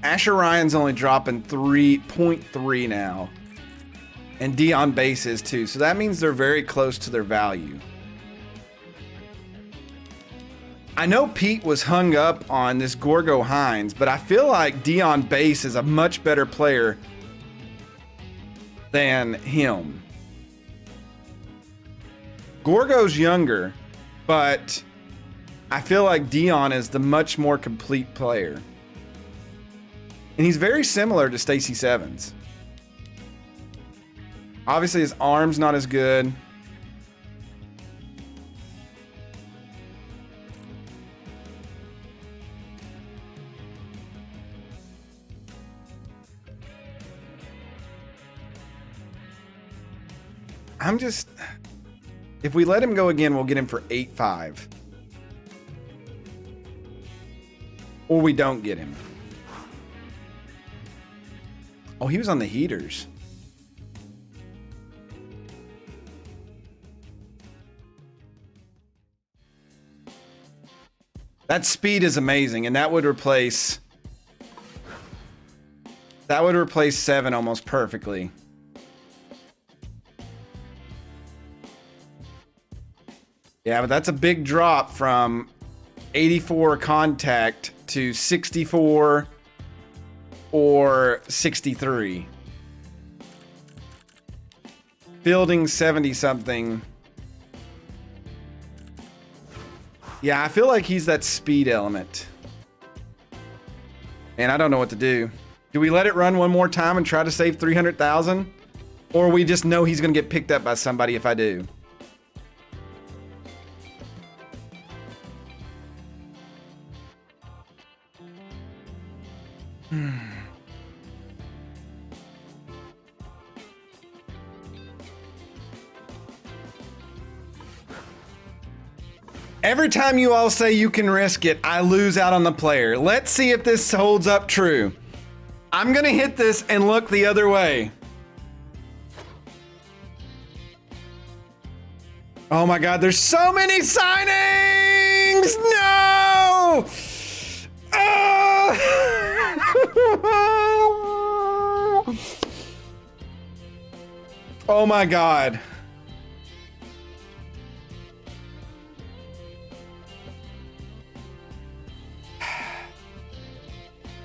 Asher Ryan's only dropping 3.3 now. And Dion base is too. So that means they're very close to their value. I know Pete was hung up on this Gorgo Hines, but I feel like Dion Bass is a much better player than him. Gorgo's younger, but I feel like Dion is the much more complete player. And he's very similar to Stacy Sevens. Obviously, his arm's not as good. If we let him go again, we'll get him for 8.5. Or we don't get him. Oh, he was on the heaters. That speed is amazing, and that would replace 7 almost perfectly. Yeah, but that's a big drop from 84 contact to 64 or 63. Fielding 70 something. Yeah, I feel like he's that speed element. And I don't know what to do. Do we let it run one more time and try to save 300,000? Or we just know he's going to get picked up by somebody if I do? Every time you all say you can risk it, I lose out on the player. Let's see if this holds up true. I'm gonna hit this and look the other way. Oh my God, there's so many signings! No! Oh my God.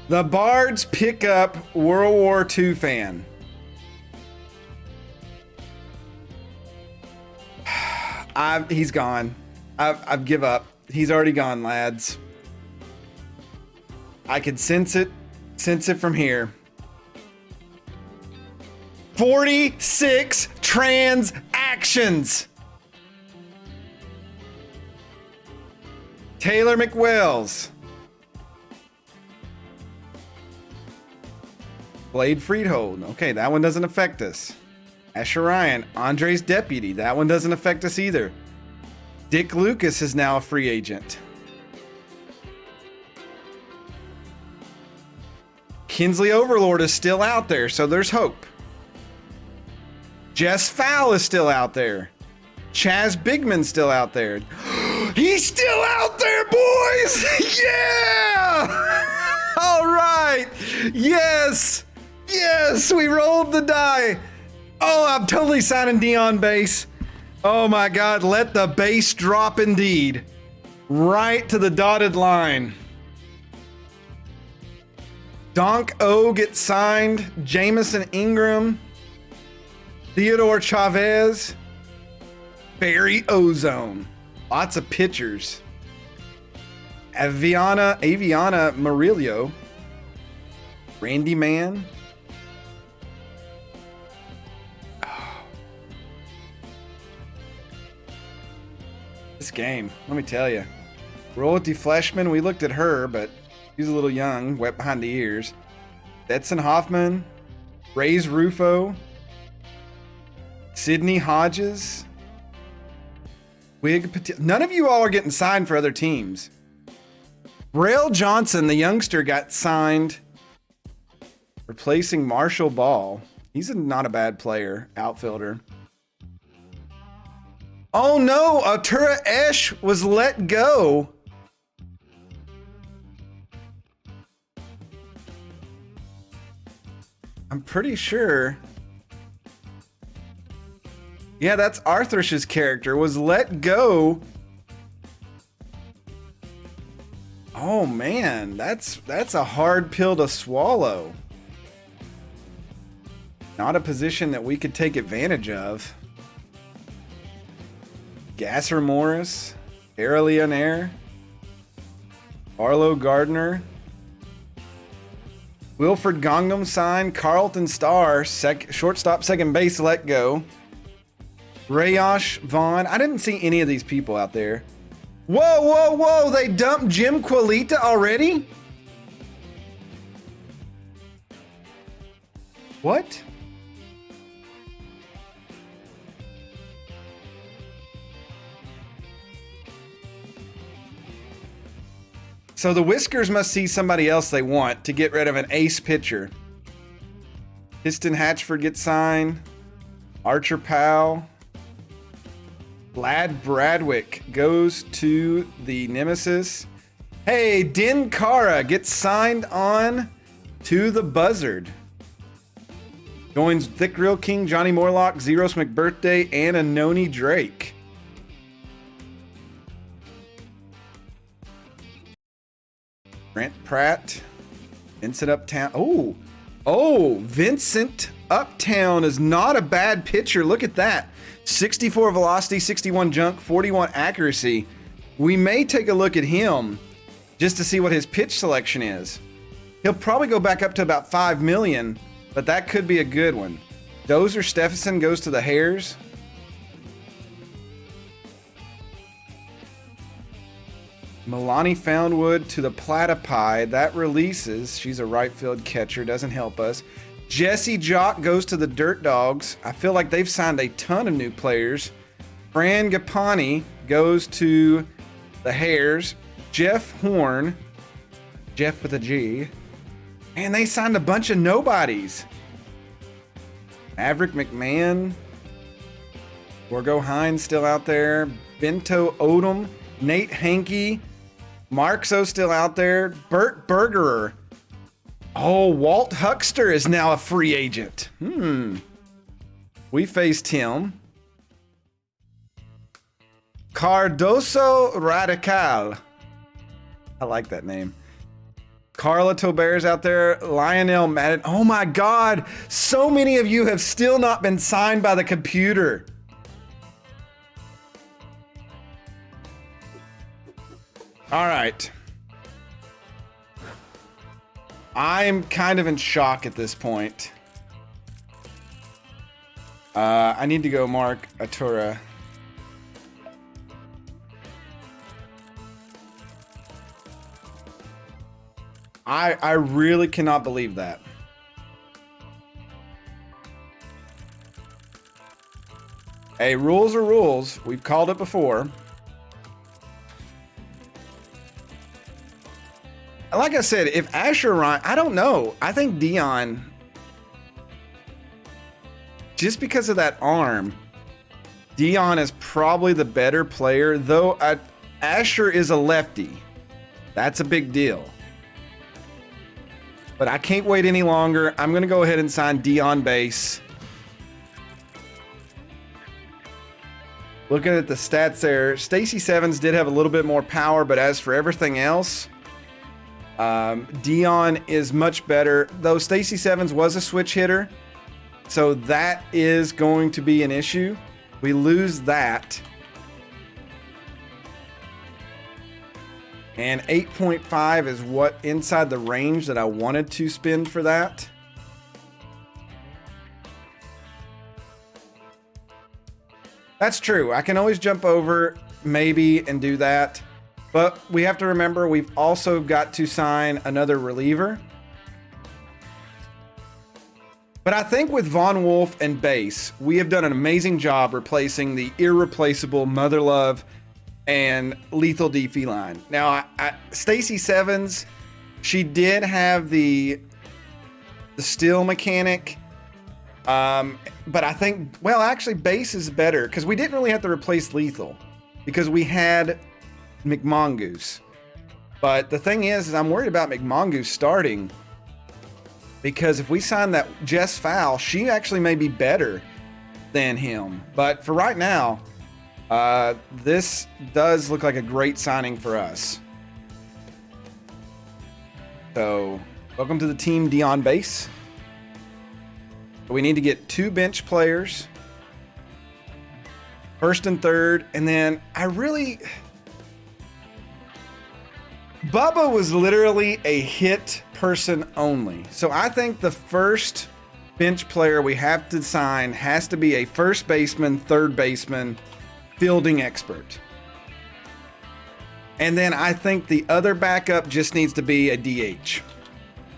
The Bards pick up World War II fan. He's gone. I've give up. He's already gone, lads. I could sense it from here. 46 transactions. Taylor McWells. Blade Friedhold. Okay, that one doesn't affect us. Asher Ryan, Andre's deputy. That one doesn't affect us either. Dick Lucas is now a free agent. Kinsley Overlord is still out there, so there's hope. Jess Fowl is still out there. Chaz Bigman's still out there. He's still out there, boys! Yeah! All right! Yes! Yes! We rolled the die! Oh, I'm totally signing Dion Bass. Oh my God, let the bass drop indeed. Right to the dotted line. Donk O gets signed. Jamison Ingram. Theodore Chavez. Barry Ozone. Lots of pitchers. Aviana Murillo. Randy Mann. This game, let me tell you. Royalty Fleshman, we looked at her, but she's a little young, wet behind the ears. Betson Hoffman, Ray's Rufo, Sydney Hodges, Wig Patel. None of you all are getting signed for other teams. Braille Johnson, the youngster, got signed, replacing Marshall Ball. He's not a bad player, outfielder. Oh no, Atura Esh was let go. I'm pretty sure. Yeah, that's Arthrish's character, was let go Oh man, that's a hard pill to swallow. Not a position that we could take advantage of. Gasser Morris, Era Leonaire, Arlo Gardner, Wilfred Gangnam Sign, Carlton Starr, shortstop, second base, let go. Rayosh Vaughn. I didn't see any of these people out there. Whoa, whoa, whoa! They dumped Jim Quilita already? What? So the Whiskers must see somebody else they want to get rid of an ace pitcher. Piston Hatchford gets signed. Archer Powell. Vlad Bradwick goes to the Nemesis. Hey, Din Cara gets signed on to the Buzzard. Joins Thick Real King, Johnny Morlock, Zeros McBirthday, and Anoni Drake. Brent Pratt. Vincent Uptown. Oh, Vincent Uptown is not a bad pitcher. Look at that. 64 velocity, 61 junk, 41 accuracy. We may take a look at him just to see what his pitch selection is. He'll probably go back up to about 5 million, but that could be a good one. Dozer Stephenson goes to the Hares. Milani Foundwood to the Platypi. That releases. She's a right field catcher. Doesn't help us. Jesse Jock goes to the Dirt Dogs. I feel like they've signed a ton of new players. Fran Gapani goes to the Hares. Jeff Horn. Jeff with a G. And they signed a bunch of nobodies. Maverick McMahon. Borgo Hines still out there. Bento Odom. Nate Hankey. Markso still out there. Burt Bergerer. Oh, Walt Huckster is now a free agent. We faced him. Cardoso Radical. I like that name. Carla Tober's out there. Lionel Madden. Oh my God. So many of you have still not been signed by the computer. All right. I'm kind of in shock at this point. I need to go mark Atura. I really cannot believe that. Hey, rules are rules. We've called it before. Like I said, if Asher Ryan, I don't know. I think Dion, just because of that arm, Dion is probably the better player, though Asher is a lefty. That's a big deal. But I can't wait any longer. I'm going to go ahead and sign Dion base. Looking at the stats there, Stacy Sevens did have a little bit more power, but as for everything else, Dion is much better, though Stacy Sevens was a switch hitter, so that is going to be an issue. We lose that. And 8.5 is what inside the range that I wanted to spend for that. That's true. I can always jump over maybe and do that. But we have to remember we've also got to sign another reliever. But I think with Von Wolf and base, we have done an amazing job replacing the irreplaceable Mother Love and Lethal D Feline. Now, Stacy Sevens, she did have the steal mechanic. But I think, well, actually base is better because we didn't really have to replace Lethal because we had McMongoose. But the thing is I'm worried about McMongoose starting because if we sign that Jess Fowl, she actually may be better than him. But for right now, this does look like a great signing for us. So, welcome to the team D on base. We need to get 2 bench players, first and third, and then Bubba was literally a hit person only. So I think the first bench player we have to sign has to be a first baseman, third baseman, fielding expert. And then I think the other backup just needs to be a DH.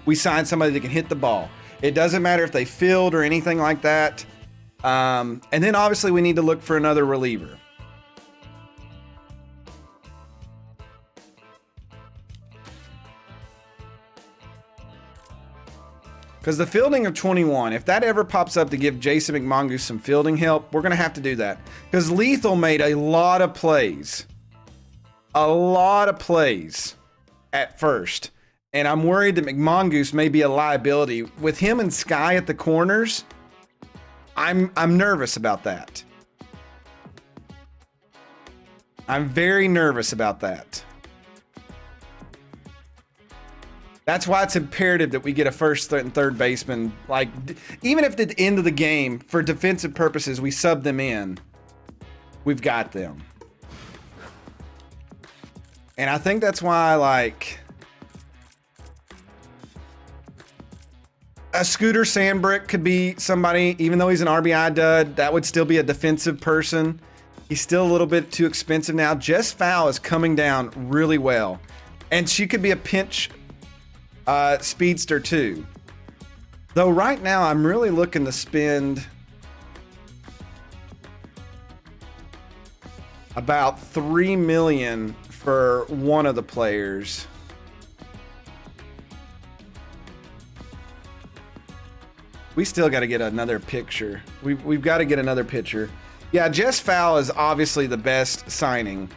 We sign somebody that can hit the ball. It doesn't matter if they field or anything like that. And then obviously we need to look for another reliever. Because the fielding of 21, if that ever pops up to give Jason McMongoose some fielding help, we're going to have to do that. Because Lethal made a lot of plays. A lot of plays at first. And I'm worried that McMongoose may be a liability. With him and Sky at the corners, I'm nervous about that. I'm very nervous about that. That's why it's imperative that we get a first and third baseman. Like, even if at the end of the game, for defensive purposes, we sub them in, we've got them. And I think that's why, like, a Scooter Sandbrick could be somebody, even though he's an RBI dud, that would still be a defensive person. He's still a little bit too expensive now. Jess Fowl is coming down really well. And she could be a pinch speedster too. Though right now I'm really looking to spend about $3 million for one of the players. We still got to get another picture. We've got to get another pitcher. Yeah, Jess Fowl is obviously the best signing.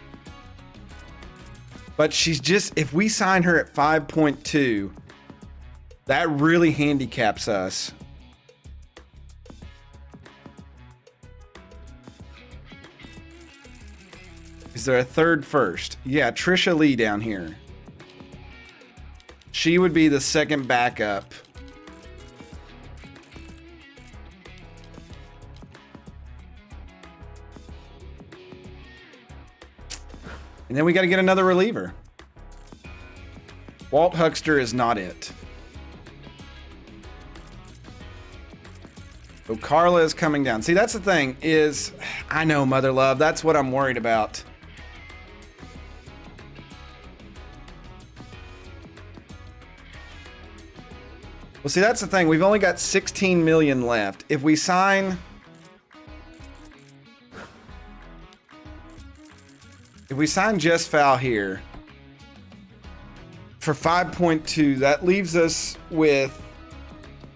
But she's just, if we sign her at 5.2, that really handicaps us. Is there a third first? Yeah, Trisha Lee down here. She would be the second backup. And then we got to get another reliever. Walt Huckster is not it. So Carla is coming down. See, that's the thing is, I know, Mother Love, that's what I'm worried about. Well, see, that's the thing. We've only got 16 million left. If we sign... If we sign Jess Fowl here for 5.2, that leaves us with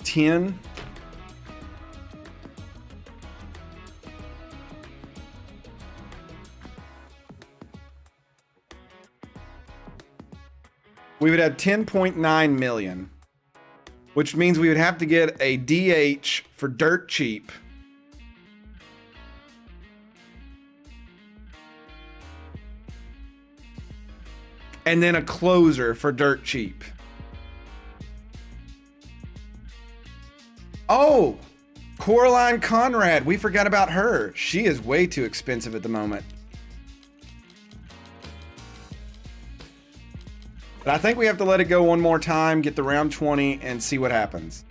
10. We would have 10.9 million, which means we would have to get a DH for dirt cheap. And then a closer for dirt cheap. Oh, Coraline Conrad. We forgot about her. She is way too expensive at the moment. But I think we have to let it go one more time, get the round 20, and see what happens.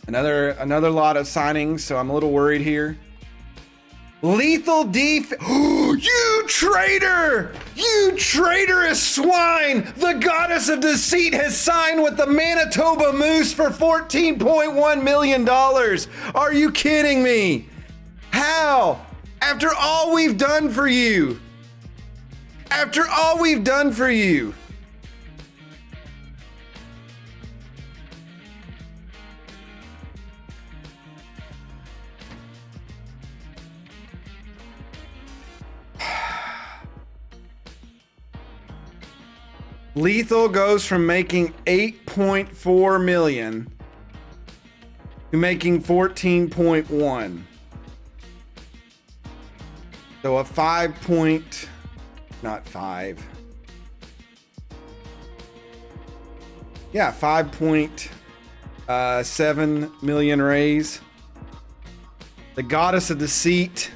Another lot of signings, so I'm a little worried here. Lethal You traitor! You traitorous swine! The goddess of deceit has signed with the Manitoba Moose for $14.1 million. Are you kidding me? How? After all we've done for you. After all we've done for you. Lethal goes from making 8.4 million to making 14.1. So a 5 point, not 5. Yeah, 5.7 million raise. The goddess of deceit.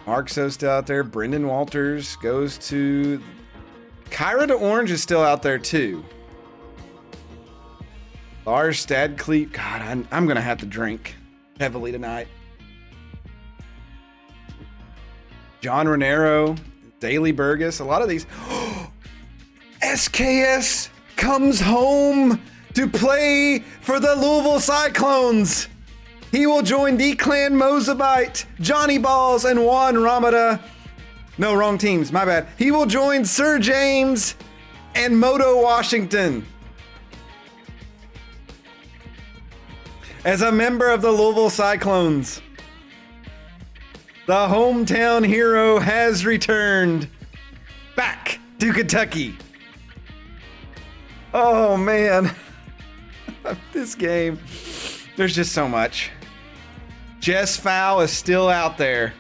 Mark So still out there. Brendan Walters goes to... Kyra de Orange is still out there too. Lars Stadcleat. God, I'm going to have to drink heavily tonight. John Renero. Daily Burgess. A lot of these. SKS comes home to play for the Louisville Cyclones. He will join D-Clan Mozabite, Johnny Balls, and Juan Ramada. No, wrong teams. My bad. He will join Sir James and Moto Washington as a member of the Louisville Cyclones. The hometown hero has returned back to Kentucky. Oh, man. This game. There's just so much. Jess Fowl is still out there.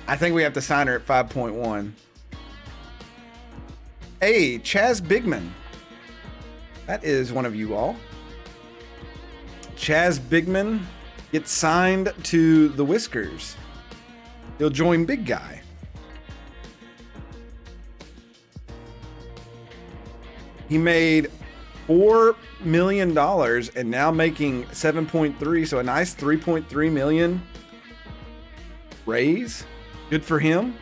I think we have to sign her at 5.1. Hey, Chaz Bigman. That is one of you all. Chaz Bigman gets signed to the Whiskers. He'll join Big Guy. He made $4 million and now making 7.3, so a nice 3.3 million raise. Good for him.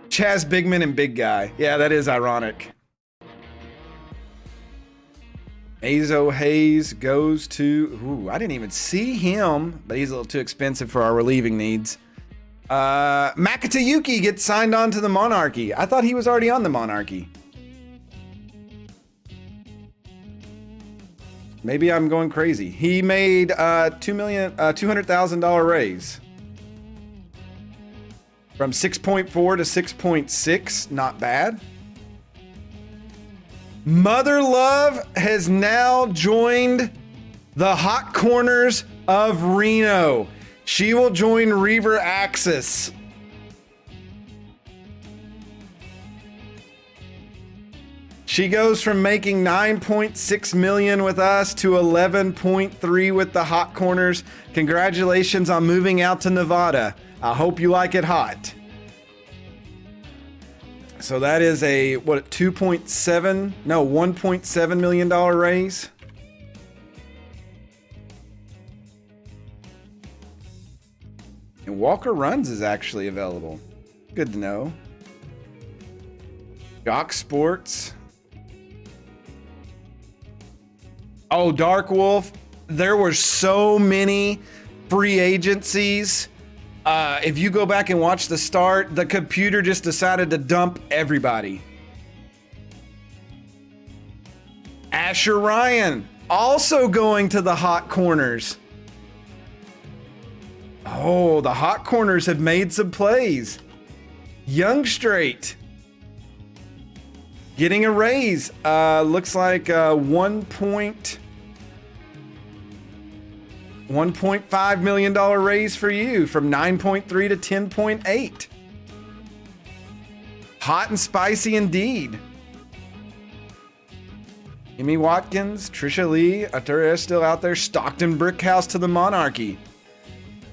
Chaz Bigman and Big Guy. Yeah, that is ironic. Azo Hayes goes to... Ooh, I didn't even see him, but he's a little too expensive for our relieving needs. Makata Yuki gets signed on to the Monarchy. I thought he was already on the Monarchy. Maybe I'm going crazy. He made $200,000 raise. From 6.4 to 6.6, not bad. Mother Love has now joined the Hot Corners of Reno. She will join Reaver Axis. She goes from making 9.6 million with us to 11.3 with the Hot Corners. Congratulations on moving out to Nevada. I hope you like it hot. So that is a, what, $1.7 million raise. And Walker Runs is actually available. Good to know. Jock Sports. Oh, Dark Wolf. There were so many free agencies. If you go back and watch the start, the computer just decided to dump everybody. Asher Ryan also going to the Hot Corners. Oh, the Hot Corners have made some plays. Young Straight getting a raise. Looks like $1.5 million raise for you from 9.3 to 10.8. Hot and spicy indeed. Amy Watkins, Trisha Lee, Arturia is still out there. Stockton Brickhouse to the Monarchy.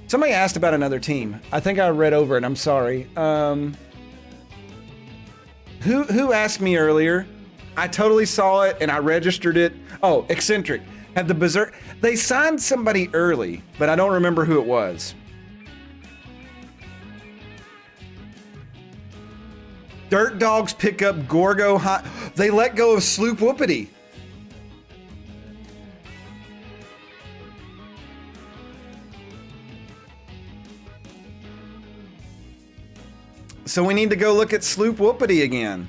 Somebody asked about another team. I think I read over it. I'm sorry. Who asked me earlier? I totally saw it and I registered it. Oh, Eccentric. Had the Berserk. They signed somebody early, but I don't remember who it was. Dirt Dogs pick up Gorgo Hot. They let go of Sloop Whoopity. So we need to go look at Sloop Whoopity again.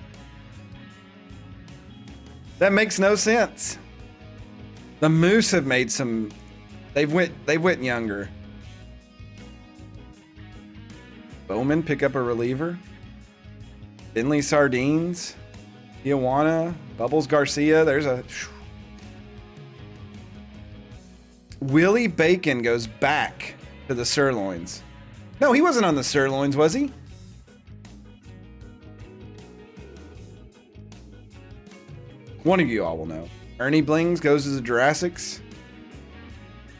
That makes no sense. The Moose have made some. They went younger. Bowman pick up a reliever. Finley Sardines. Tijuana, Bubbles Garcia. There's a... Willie Bacon goes back to the sirloins. No, he wasn't on the sirloins, was he? One of you all will know. Ernie Blings goes to the Jurassics.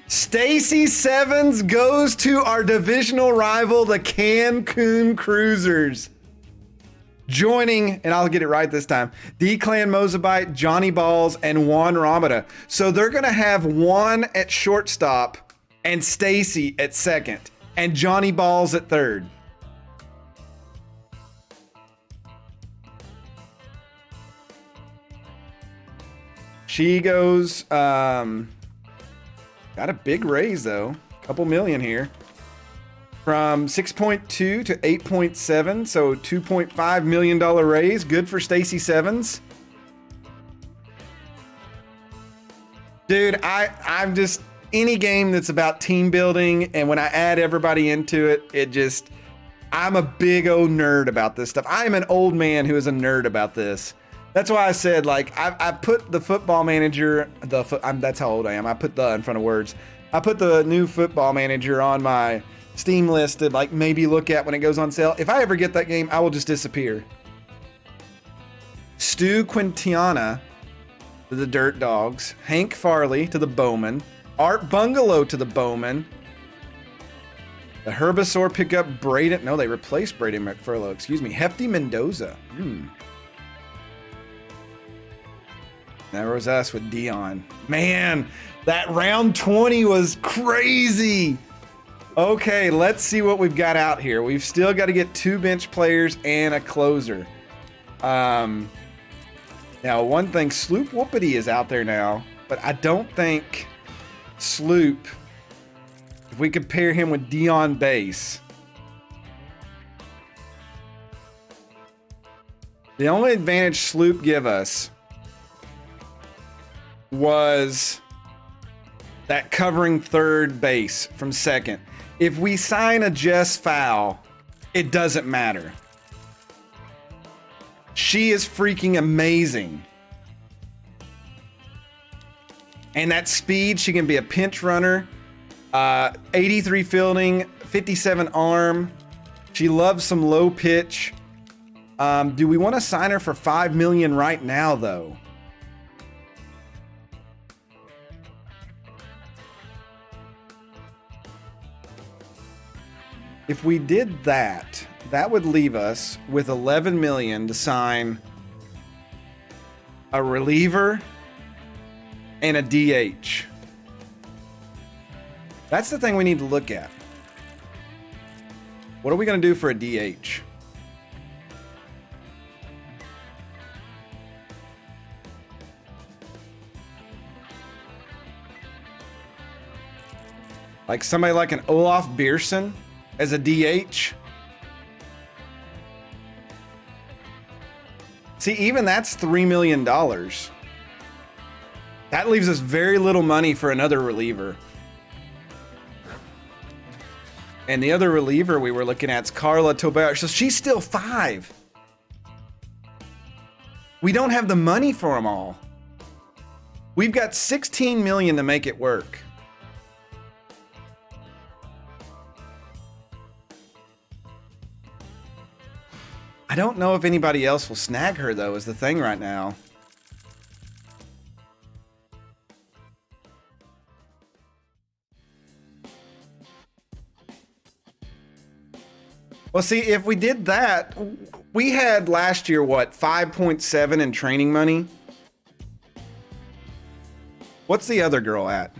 Stacy Sevens goes to our divisional rival, the Cancun Cruisers. Joining, and I'll get it right this time, D-Clan Mozabite, Johnny Balls, and Juan Ramada. So they're going to have Juan at shortstop and Stacy at second and Johnny Balls at third. She goes, got a big raise though, couple million here. From 6.2 to 8.7, so $2.5 million raise. Good for Stacy Sevens. Dude, I'm just, any game that's about team building, and when I add everybody into it, I'm a big old nerd about this stuff. I am an old man who is a nerd about this. That's why I said, like, I put the football manager, that's how old I am. I put the in front of words. I put the new football manager on my Steam list to like maybe look at when it goes on sale. If I ever get that game, I will just disappear. Stu Quintiana to the Dirt Dogs. Hank Farley to the Bowman. Art Bungalow to the Bowman. The Herbisaur pickup Braden. No, they replaced Braden McFurlow. Excuse me. Hefty Mendoza. That was us with Dion. Man, that round 20 was crazy. Okay, let's see what we've got out here. We've still got to get 2 bench players and a closer. Now, one thing, Sloop Whoopity is out there now, but I don't think Sloop, if we compare him with Dion Base, the only advantage Sloop give us was that covering third base from second. If we sign a Jess Fowl, it doesn't matter. She is freaking amazing. And that speed, she can be a pinch runner. 83 fielding, 57 arm. She loves some low pitch. Do we want to sign her for $5 million right now, though? If we did that, that would leave us with $11 million to sign a reliever and a DH. That's the thing we need to look at. What are we going to do for a DH? Like somebody like an Olaf Bierson as a DH. See, even that's $3 million. That leaves us very little money for another reliever. And the other reliever we were looking at is Carla Tobar. So she's still 5. We don't have the money for them all. We've got $16 million to make it work. I don't know if anybody else will snag her, though, is the thing right now. Well, see, if we did that, we had last year, what, 5.7 in training money? What's the other girl at?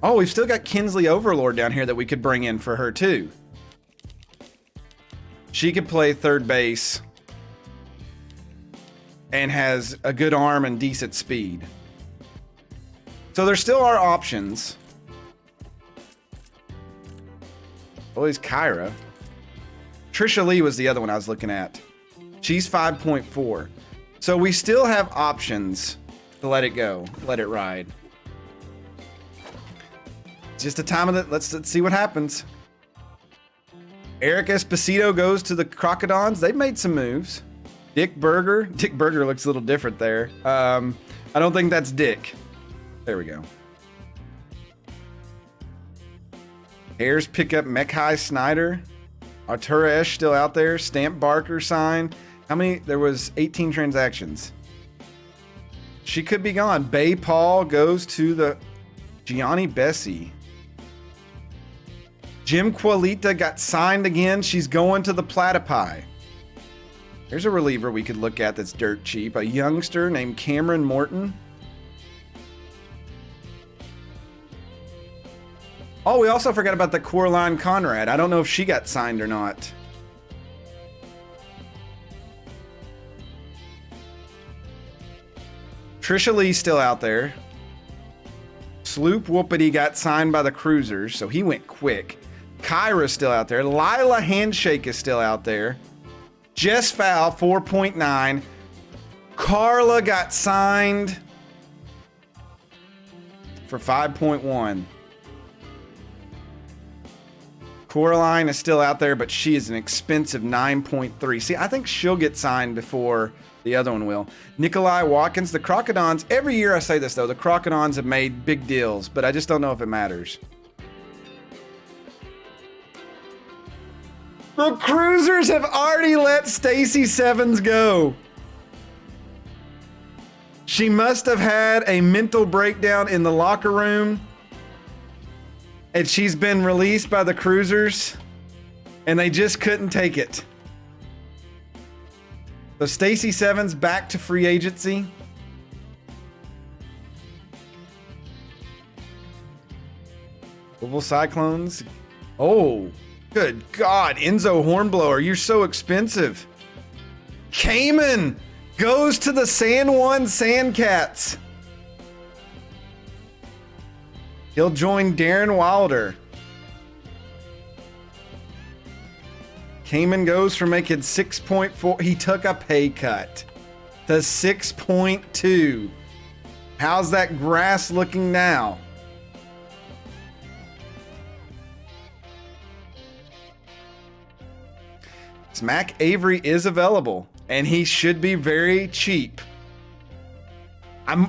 Oh, we've still got Kinsley Overlord down here that we could bring in for her, too. She could play third base and has a good arm and decent speed. So there still are options. Always Kyra. Trisha Lee was the other one I was looking at. She's 5.4. So we still have options to let it go, let it ride. It's just a time of it. Let's see what happens. Eric Esposito goes to the Crocodons. They've made some moves. Dick Burger. Dick Burger looks a little different there. I don't think that's Dick. There we go. Ayers pick up Mekai Snyder. Artura Esch still out there. Stamp Barker signed. How many? There was 18 transactions. She could be gone. Bay Paul goes to the Gianni Bessie. Jim Qualita got signed again. She's going to the Platypi. There's a reliever we could look at that's dirt cheap. A youngster named Cameron Morton. Oh, we also forgot about the Coraline Conrad. I don't know if she got signed or not. Trisha Lee's still out there. Sloop Whoopity got signed by the Cruisers, so he went quick. Kyra's still out there. Lila Handshake is still out there. Jess Fowl, 4.9. Carla got signed for 5.1. Coraline is still out there, but she is an expensive 9.3. See, I think she'll get signed before the other one will. Nikolai Watkins, the Crocodons. Every year I say this, though. The Crocodons have made big deals, but I just don't know if it matters. The Cruisers have already let Stacy Sevens go. She must have had a mental breakdown in the locker room. And she's been released by the Cruisers. And they just couldn't take it. So Stacy Sevens back to free agency. Louisville Cyclones. Oh, good God. Enzo Hornblower, you're so expensive. Cayman goes to the San Juan Sandcats. He'll join Darren Wilder. Cayman goes from making 6.4. He took a pay cut to 6.2. How's that grass looking now? Smack Avery is available, and he should be very cheap. I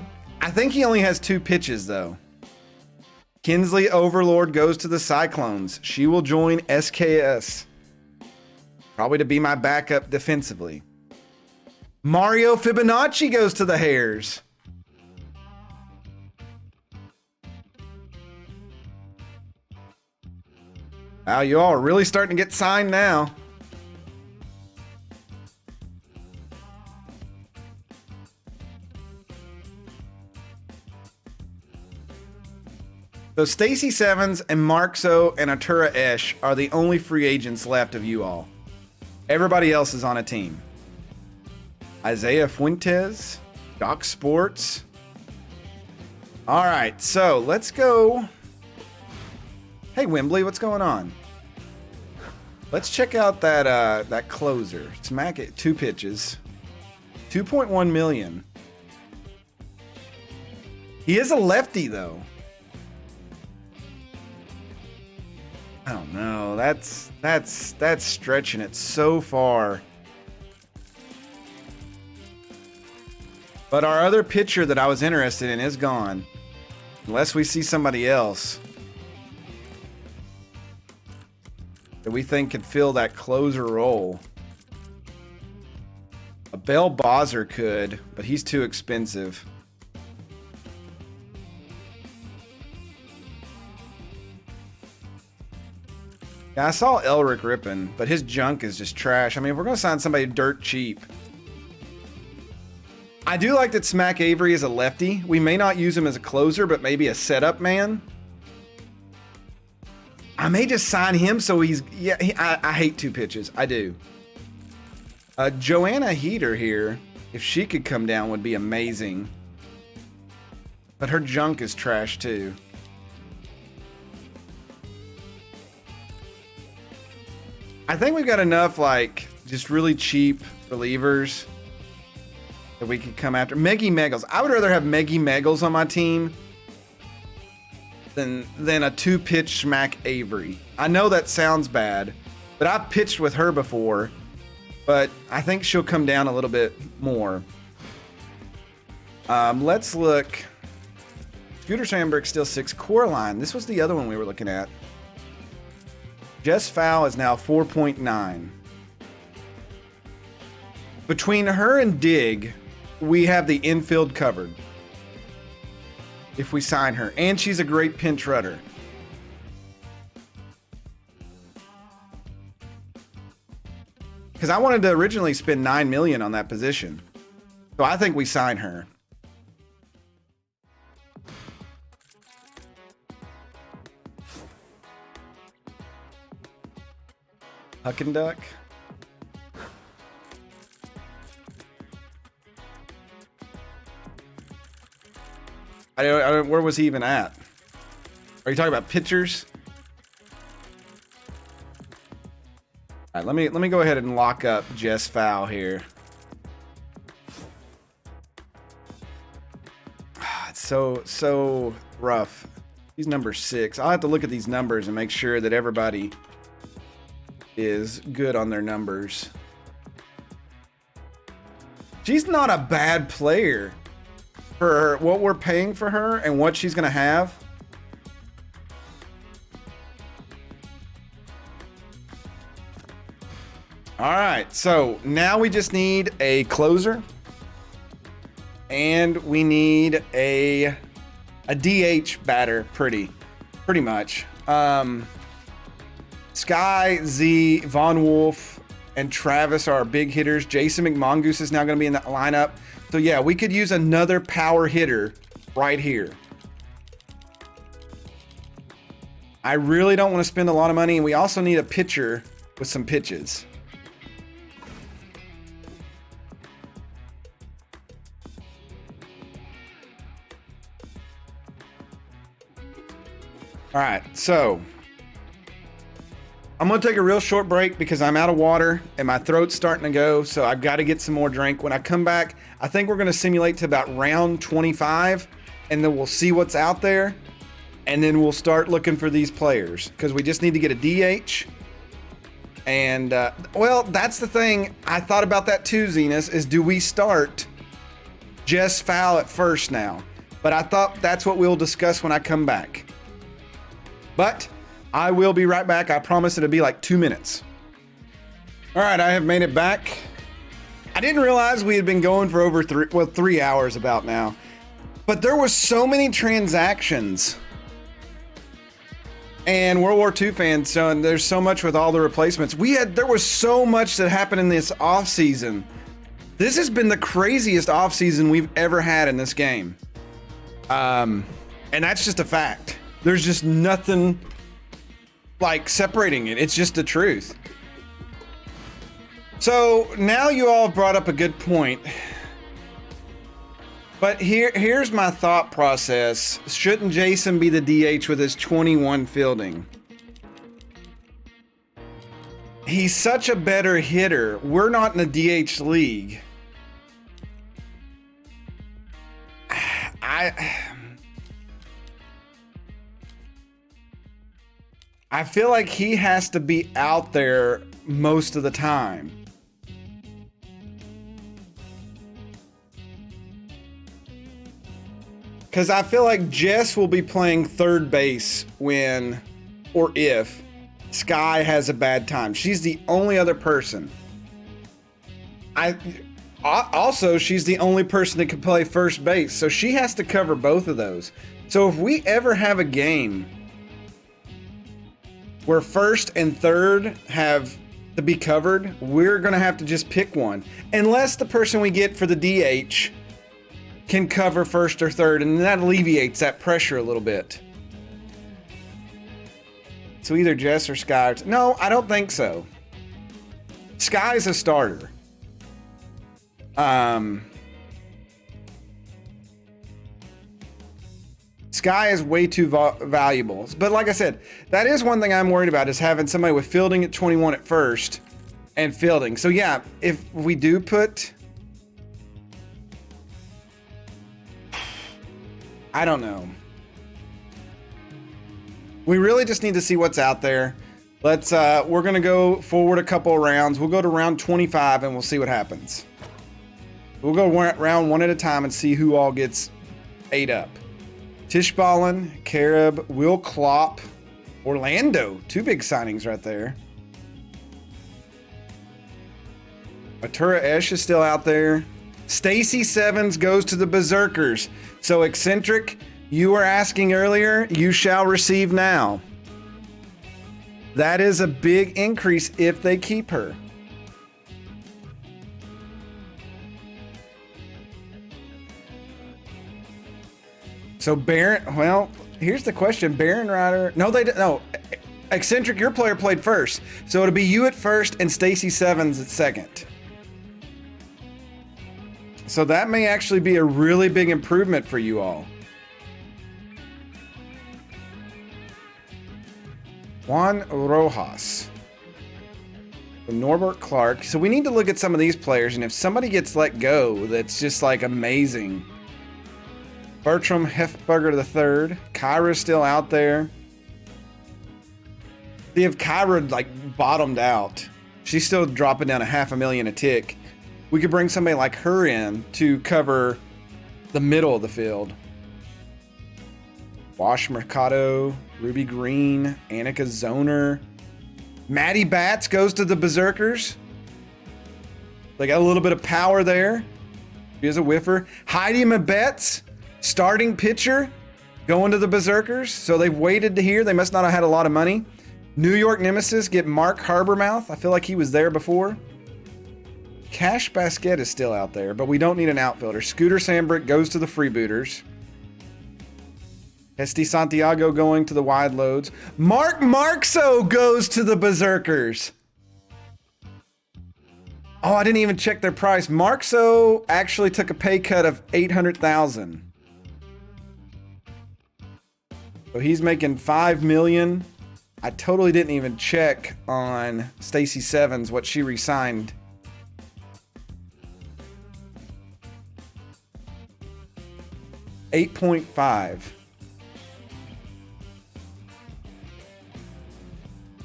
think he only has 2 pitches, though. Kinsley Overlord goes to the Cyclones. She will join SKS. Probably to be my backup defensively. Mario Fibonacci goes to the Hares. Wow, you all are really starting to get signed now. So Stacy Sevens and Markso and Artura Esch are the only free agents left of you all. Everybody else is on a team. Isaiah Fuentes, Doc Sports. All right, so let's go. Hey, Wembley, what's going on? Let's check out that closer. Smack it, 2 pitches. 2.1 million. He is a lefty, though. I don't know. That's stretching it so far. But our other pitcher that I was interested in is gone. Unless we see somebody else that we think could fill that closer role. A Bell Bozzer could, but he's too expensive. Yeah, I saw Elric Rippin, but his junk is just trash. I mean, if we're going to sign somebody dirt cheap. I do like that Smack Avery is a lefty. We may not use him as a closer, but maybe a setup man. I may just sign him so he's... Yeah, I hate 2 pitches. I do. Joanna Heater here, if she could come down, would be amazing. But her junk is trash too. I think we've got enough, like, just really cheap relievers that we could come after. Meggie Meggles. I would rather have Meggie Meggles on my team than a 2-pitch Smack Avery. I know that sounds bad, but I've pitched with her before, but I think she'll come down a little bit more. Let's look. Scooter Sandberg still 6. Coraline, this was the other one we were looking at. Jess Fowl is now 4.9. Between her and Dig, we have the infield covered. If we sign her. And she's a great pinch runner. Because I wanted to originally spend $9 million on that position. So I think we sign her. Huck and Duck. I don't, where was he even at? Are you talking about pitchers? All right, let me go ahead and lock up Jess Fowl here. It's so rough. He's number 6. I'll have to look at these numbers and make sure that everybody is good on their numbers. She's not a bad player for what we're paying for her and what she's gonna have. All right, so now we just need a closer and we need a DH batter pretty much. Sky, Z, Von Wolf, and Travis are our big hitters. Jason McMongoose is now going to be in that lineup. So yeah, we could use another power hitter right here. I really don't want to spend a lot of money, and we also need a pitcher with some pitches. All right, so I'm going to take a real short break because I'm out of water and my throat's starting to go, so I've got to get some more drink. When I come back, I think we're going to simulate to about round 25, and then we'll see what's out there, and then we'll start looking for these players because we just need to get a DH. And, well, that's the thing. I thought about that too, Zenas, is do we start Jess Fowl at first now? But I thought that's what we'll discuss when I come back. But I will be right back. I promise it'll be like 2 minutes. All right, I have made it back. I didn't realize we had been going for over 3 hours about now. But there was so many transactions. And World War II fans, so there's so much with all the replacements. There was so much that happened in this offseason. This has been the craziest offseason we've ever had in this game. And that's just a fact. There's just nothing like separating it. It's just the truth. So now you all brought up a good point. But here's my thought process. Shouldn't Jason be the DH with his 21 fielding? He's such a better hitter. We're not in the DH league. I feel like he has to be out there most of the time. Because I feel like Jess will be playing third base when, or if, Sky has a bad time. She's the only other person. Also, she's the only person that can play first base. So she has to cover both of those. So if we ever have a game where first and third have to be covered, we're going to have to just pick one. Unless the person we get for the DH can cover first or third, and that alleviates that pressure a little bit. So either Jess or Sky. No, I don't think so. Sky's a starter. Sky is way too valuable. But like I said, that is one thing I'm worried about, is having somebody with fielding at 21 at first and fielding. So yeah, if we do put... I don't know. We really just need to see what's out there. Let's, we're going to go forward a couple of rounds. We'll go to round 25 and we'll see what happens. We'll go round one at a time and see who all gets ate up. Tishballen, Carib, Will Klopp, Orlando. 2 big signings right there. Atura Esh is still out there. Stacy Sevens goes to the Berserkers. So Eccentric, you were asking earlier, you shall receive now. That is a big increase if they keep her. So Baron, well, here's the question. Baron Rider, no, Eccentric, your player played first. So it'll be you at first and Stacy Sevens at second. So that may actually be a really big improvement for you all. Juan Rojas. Norbert Clark. So we need to look at some of these players, and if somebody gets let go, that's just like amazing. Bertram Hefberger III. Kyra's still out there. See if Kyra like bottomed out. She's still dropping down $500,000 a tick. We could bring somebody like her in to cover the middle of the field. Wash Mercado, Ruby Green, Annika Zoner. Maddie Batts goes to the Berserkers. They got a little bit of power there. She is a whiffer. Heidi Mabetz, starting pitcher, going to the Berserkers. So they've waited to hear. They must not have had a lot of money. New York Nemesis get Mark Harbormouth. I feel like he was there before. Cash Basket is still out there, but we don't need an outfielder. Scooter Sambrick goes to the Freebooters. Esty Santiago going to the Wide Loads. Mark Marxo goes to the Berserkers. Oh, I didn't even check their price. Marxo actually took a pay cut of $800,000. So he's making $5 million. I totally didn't even check on Stacy Sevens what she re-signed. $8.5.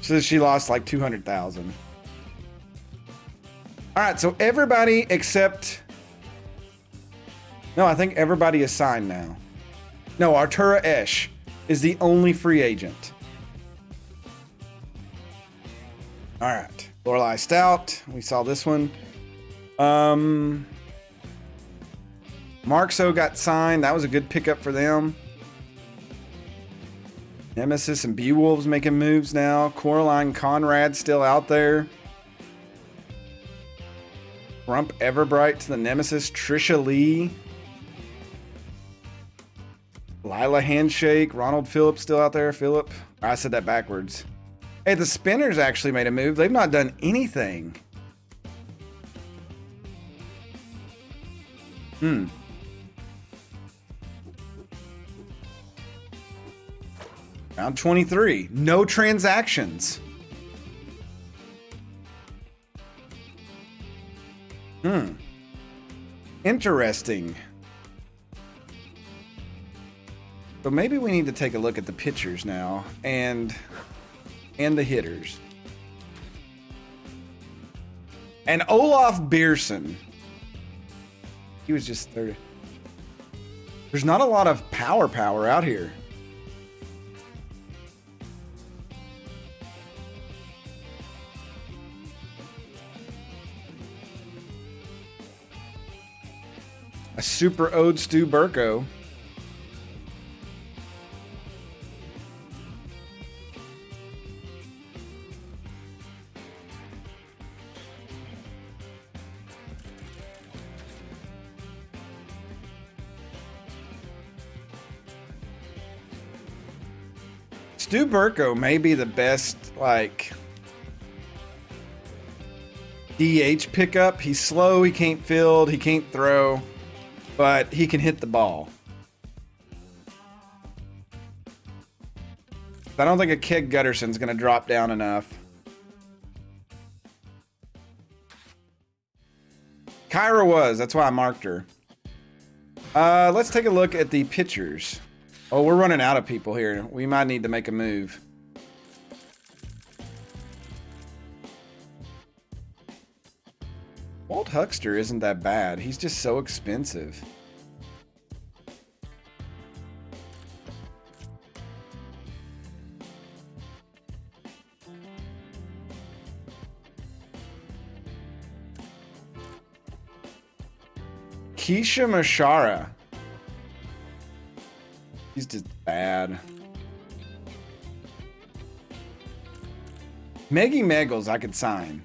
So she lost like $200,000. All right, so everybody except... No, I think everybody is signed now. No, Artura Esh is the only free agent. All right, Lorelei Stout. We saw this one. Marxo got signed. That was a good pickup for them. Nemesis and Beowulf's making moves now. Coraline Conrad still out there. Rump Everbright to the Nemesis. Trisha Lee. Lila Handshake. Ronald Phillips still out there. Phillip. I said that backwards. Hey, the Spinners actually made a move. They've not done anything. Round 23. No transactions. Interesting. So maybe we need to take a look at the pitchers now and the hitters. And Olaf Beerson. He was just 30. There's not a lot of power out here. A super ode Stu Burko. Stu Burko may be the best, like, DH pickup. He's slow, he can't field, he can't throw, but he can hit the ball. I don't think a Keg Gutterson's going to drop down enough. Kyra was. That's why I marked her. Let's take a look at the pitchers. Oh, we're running out of people here. We might need to make a move. Old Huckster isn't that bad. He's just so expensive. Keisha Mashara. He's just bad. Meggie Meggles I could sign.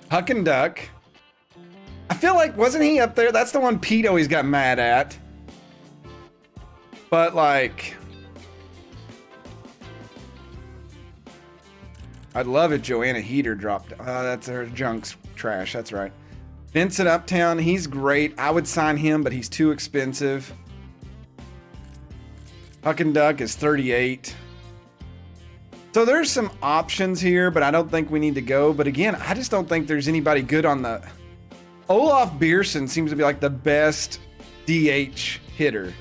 Huck and Duck. I feel like, wasn't he up there? That's the one Pete always got mad at. But like, I'd love if Joanna Heater dropped. That's her junk's trash. That's right. Vincent Uptown, he's great. I would sign him, but he's too expensive. Huck and Duck is 38. So there's some options here, but I don't think we need to go. But again, I just don't think there's anybody good on the... Olaf Beerson seems to be like the best DH hitter.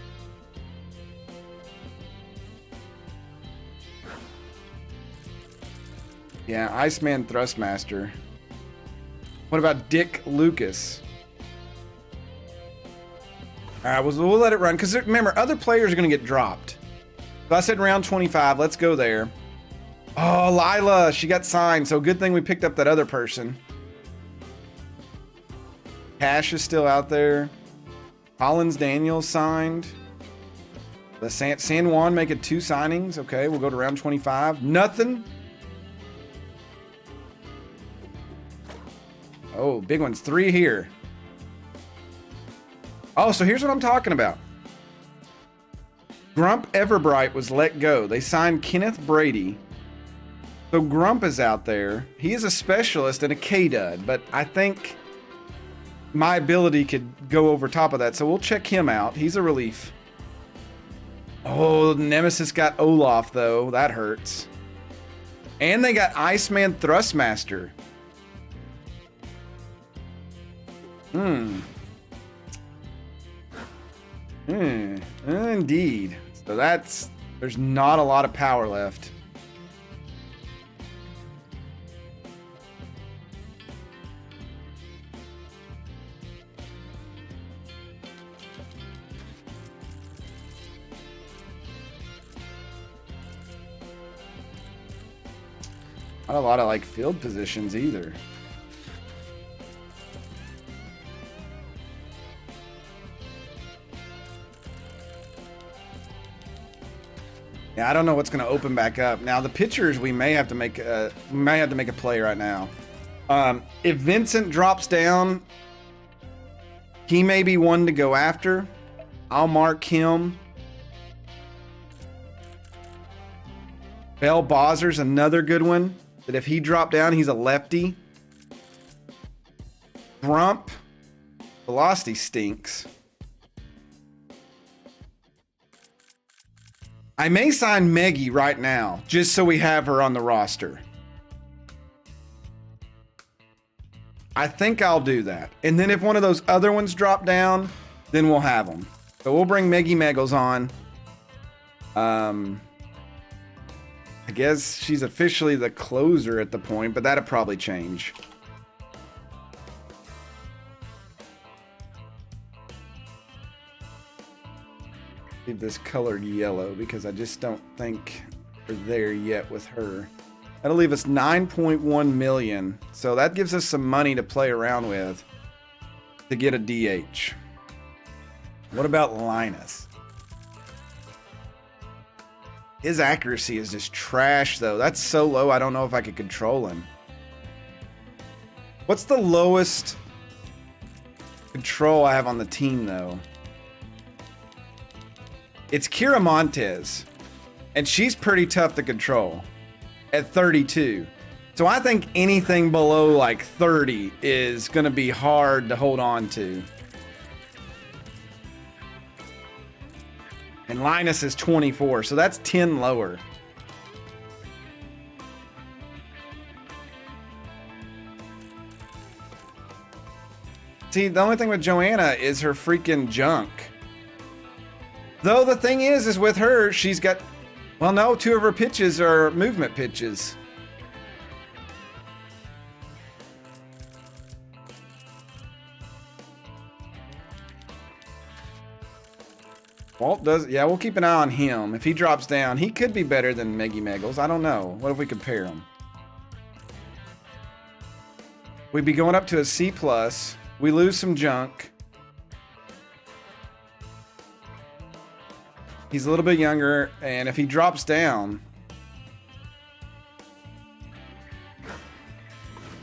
Yeah, Iceman Thrustmaster. What about Dick Lucas? All right, we'll let it run. Because remember, other players are going to get dropped. So I said round 25. Let's go there. Oh, Lila, she got signed. So good thing we picked up that other person. Cash is still out there. Collins Daniels signed. The San Juan making 2 signings. Okay, we'll go to round 25. Nothing. Oh, big ones. 3 here. Oh, so here's what I'm talking about. Grump Everbright was let go. They signed Kenneth Brady. So Grump is out there. He is a specialist and a K-Dud, but I think my ability could go over top of that. So we'll check him out. He's a relief. Oh, Nemesis got Olaf, though. That hurts. And they got Iceman Thrustmaster. Indeed. So there's not a lot of power left. Not a lot of like field positions either. Yeah, I don't know what's going to open back up. Now the pitchers, we may have to make a play right now. If Vincent drops down, he may be one to go after. I'll mark him. Bell Bozzer's another good one. That if he dropped down, he's a lefty. Grump. Velocity stinks. I may sign Meggie right now, just so we have her on the roster. I think I'll do that. And then if one of those other ones drop down, then we'll have them. So we'll bring Meggie Meggles on. I guess she's officially the closer at the point, but that'll probably change. Leave this colored yellow because I just don't think we're there yet with her. That'll leave us 9.1 million. So that gives us some money to play around with to get a DH. What about Linus? His accuracy is just trash, though. That's so low, I don't know if I could control him. What's the lowest control I have on the team, though? It's Kira Montez, and she's pretty tough to control at 32. So I think anything below like 30 is going to be hard to hold on to. And Linus is 24, so that's 10 lower. See, the only thing with Joanna is her freaking junk. Though the thing is with her, she's got, well, no, 2 of her pitches are movement pitches. Walt does, yeah, we'll keep an eye on him. If he drops down, he could be better than Meggy Meggles. I don't know. What if we compare them? We'd be going up to a C+. We lose some junk. He's a little bit younger, and if he drops down,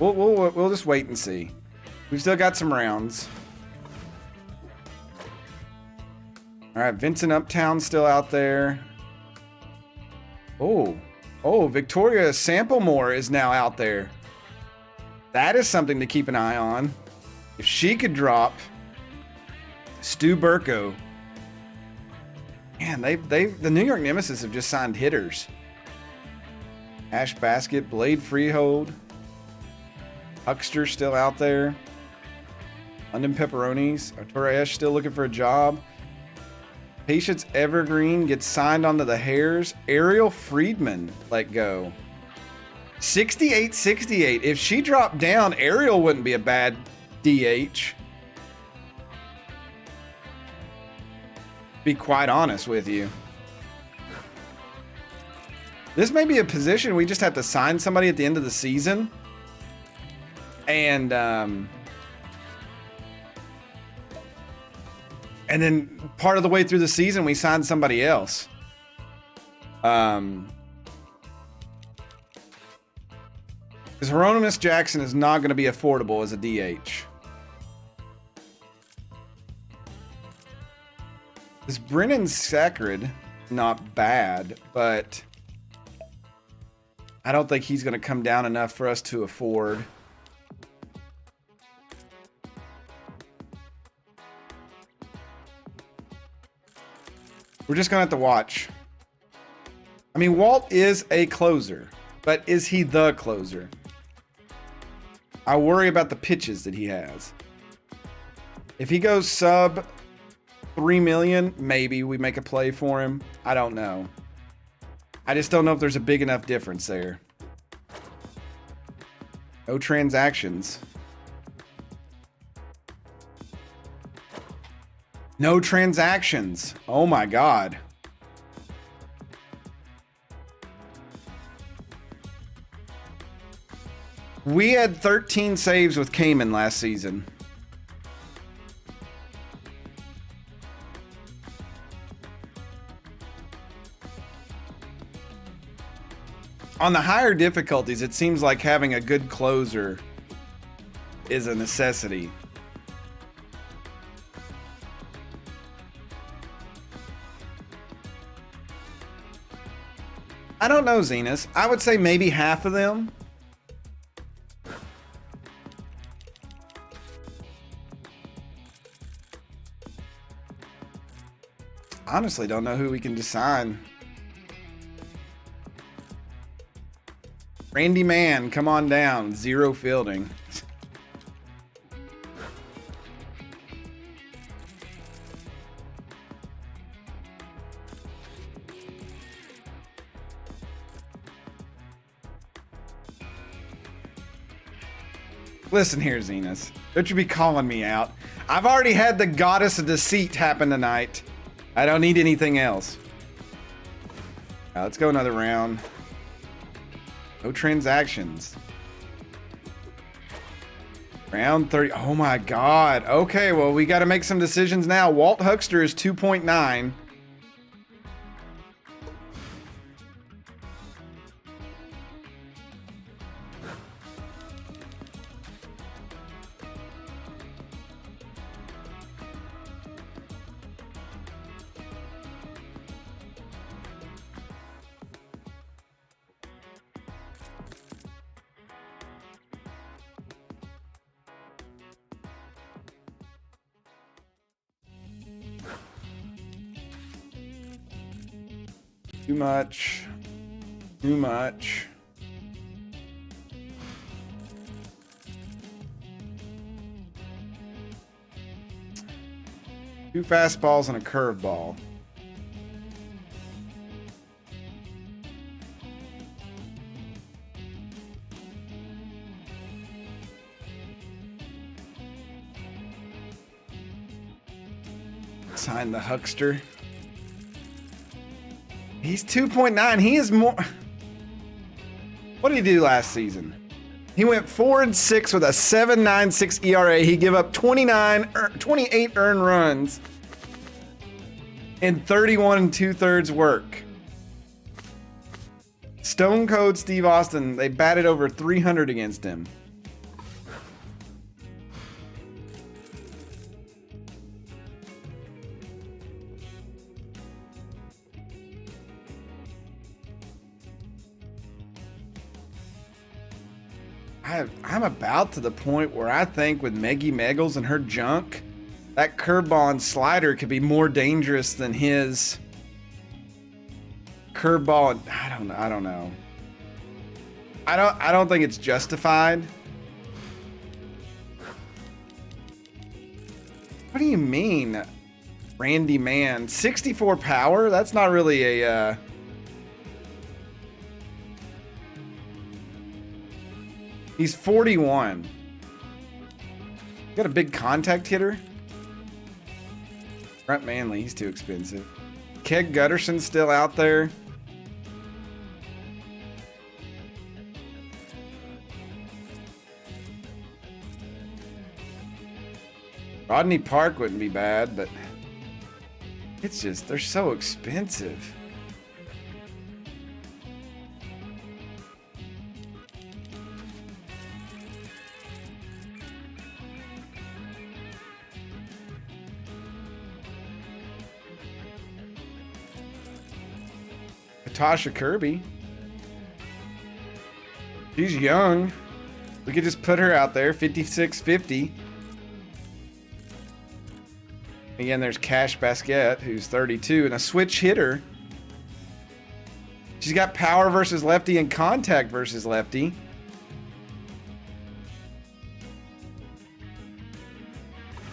we'll just wait and see. We've still got some rounds. All right, Vincent Uptown's still out there. Oh, Victoria Samplemore is now out there. That is something to keep an eye on. If she could drop, Stu Burko. Man, the New York Nemesis have just signed hitters. Ash Basket, Blade Freehold, Huckster still out there. London Pepperonis, Arturo Esch still looking for a job. Patience Evergreen gets signed onto the Hares. Ariel Friedman let go. 68-68. If she dropped down, Ariel wouldn't be a bad DH. Be quite honest with you. This may be a position we just have to sign somebody at the end of the season. And then part of the way through the season, we sign somebody else. Because Hieronymus Jackson is not going to be affordable as a DH. This Brennan Sacred, not bad, but I don't think he's going to come down enough for us to afford. We're just going to have to watch. I mean, Walt is a closer, but is he the closer? I worry about the pitches that he has. If he goes sub 3 million, maybe we make a play for him. I don't know. I just don't know if there's a big enough difference there. No transactions. No transactions. Oh my God. We had 13 saves with Cayman last season. On the higher difficulties, it seems like having a good closer is a necessity. I don't know, Zenas. I would say maybe half of them. Honestly, don't know who we can sign. Randy Mann, come on down. 0 fielding. Listen here, Zenas. Don't you be calling me out. I've already had the goddess of deceit happen tonight. I don't need anything else. Let's go another round. No transactions. Round 30. Oh my God. Okay, well, we got to make some decisions now. Walt Huckster is 2.9. Too much. Too much. Two fastballs and a curveball. Sign the Huckster. He's 2.9. He is more. What did he do last season? He went 4-6 with a 7.96 ERA. He gave up 28 earned runs in 31 2/3 work. Stone Cold Steve Austin, they batted over 300 against him. I'm about to the point where I think with Meggie Meggles and her junk, that curveball and slider could be more dangerous than his curveball. I don't know. I don't think it's justified. What do you mean, Randy Man? 64 power? That's not really a He's 41. Got a big contact hitter? Brent Manley, he's too expensive. Keg Gutterson's still out there. Rodney Park wouldn't be bad, but it's just, they're so expensive. Tasha Kirby. She's young. We could just put her out there, 56-50. Again, there's Cash Basquette, who's 32, and a switch hitter. She's got power versus lefty and contact versus lefty.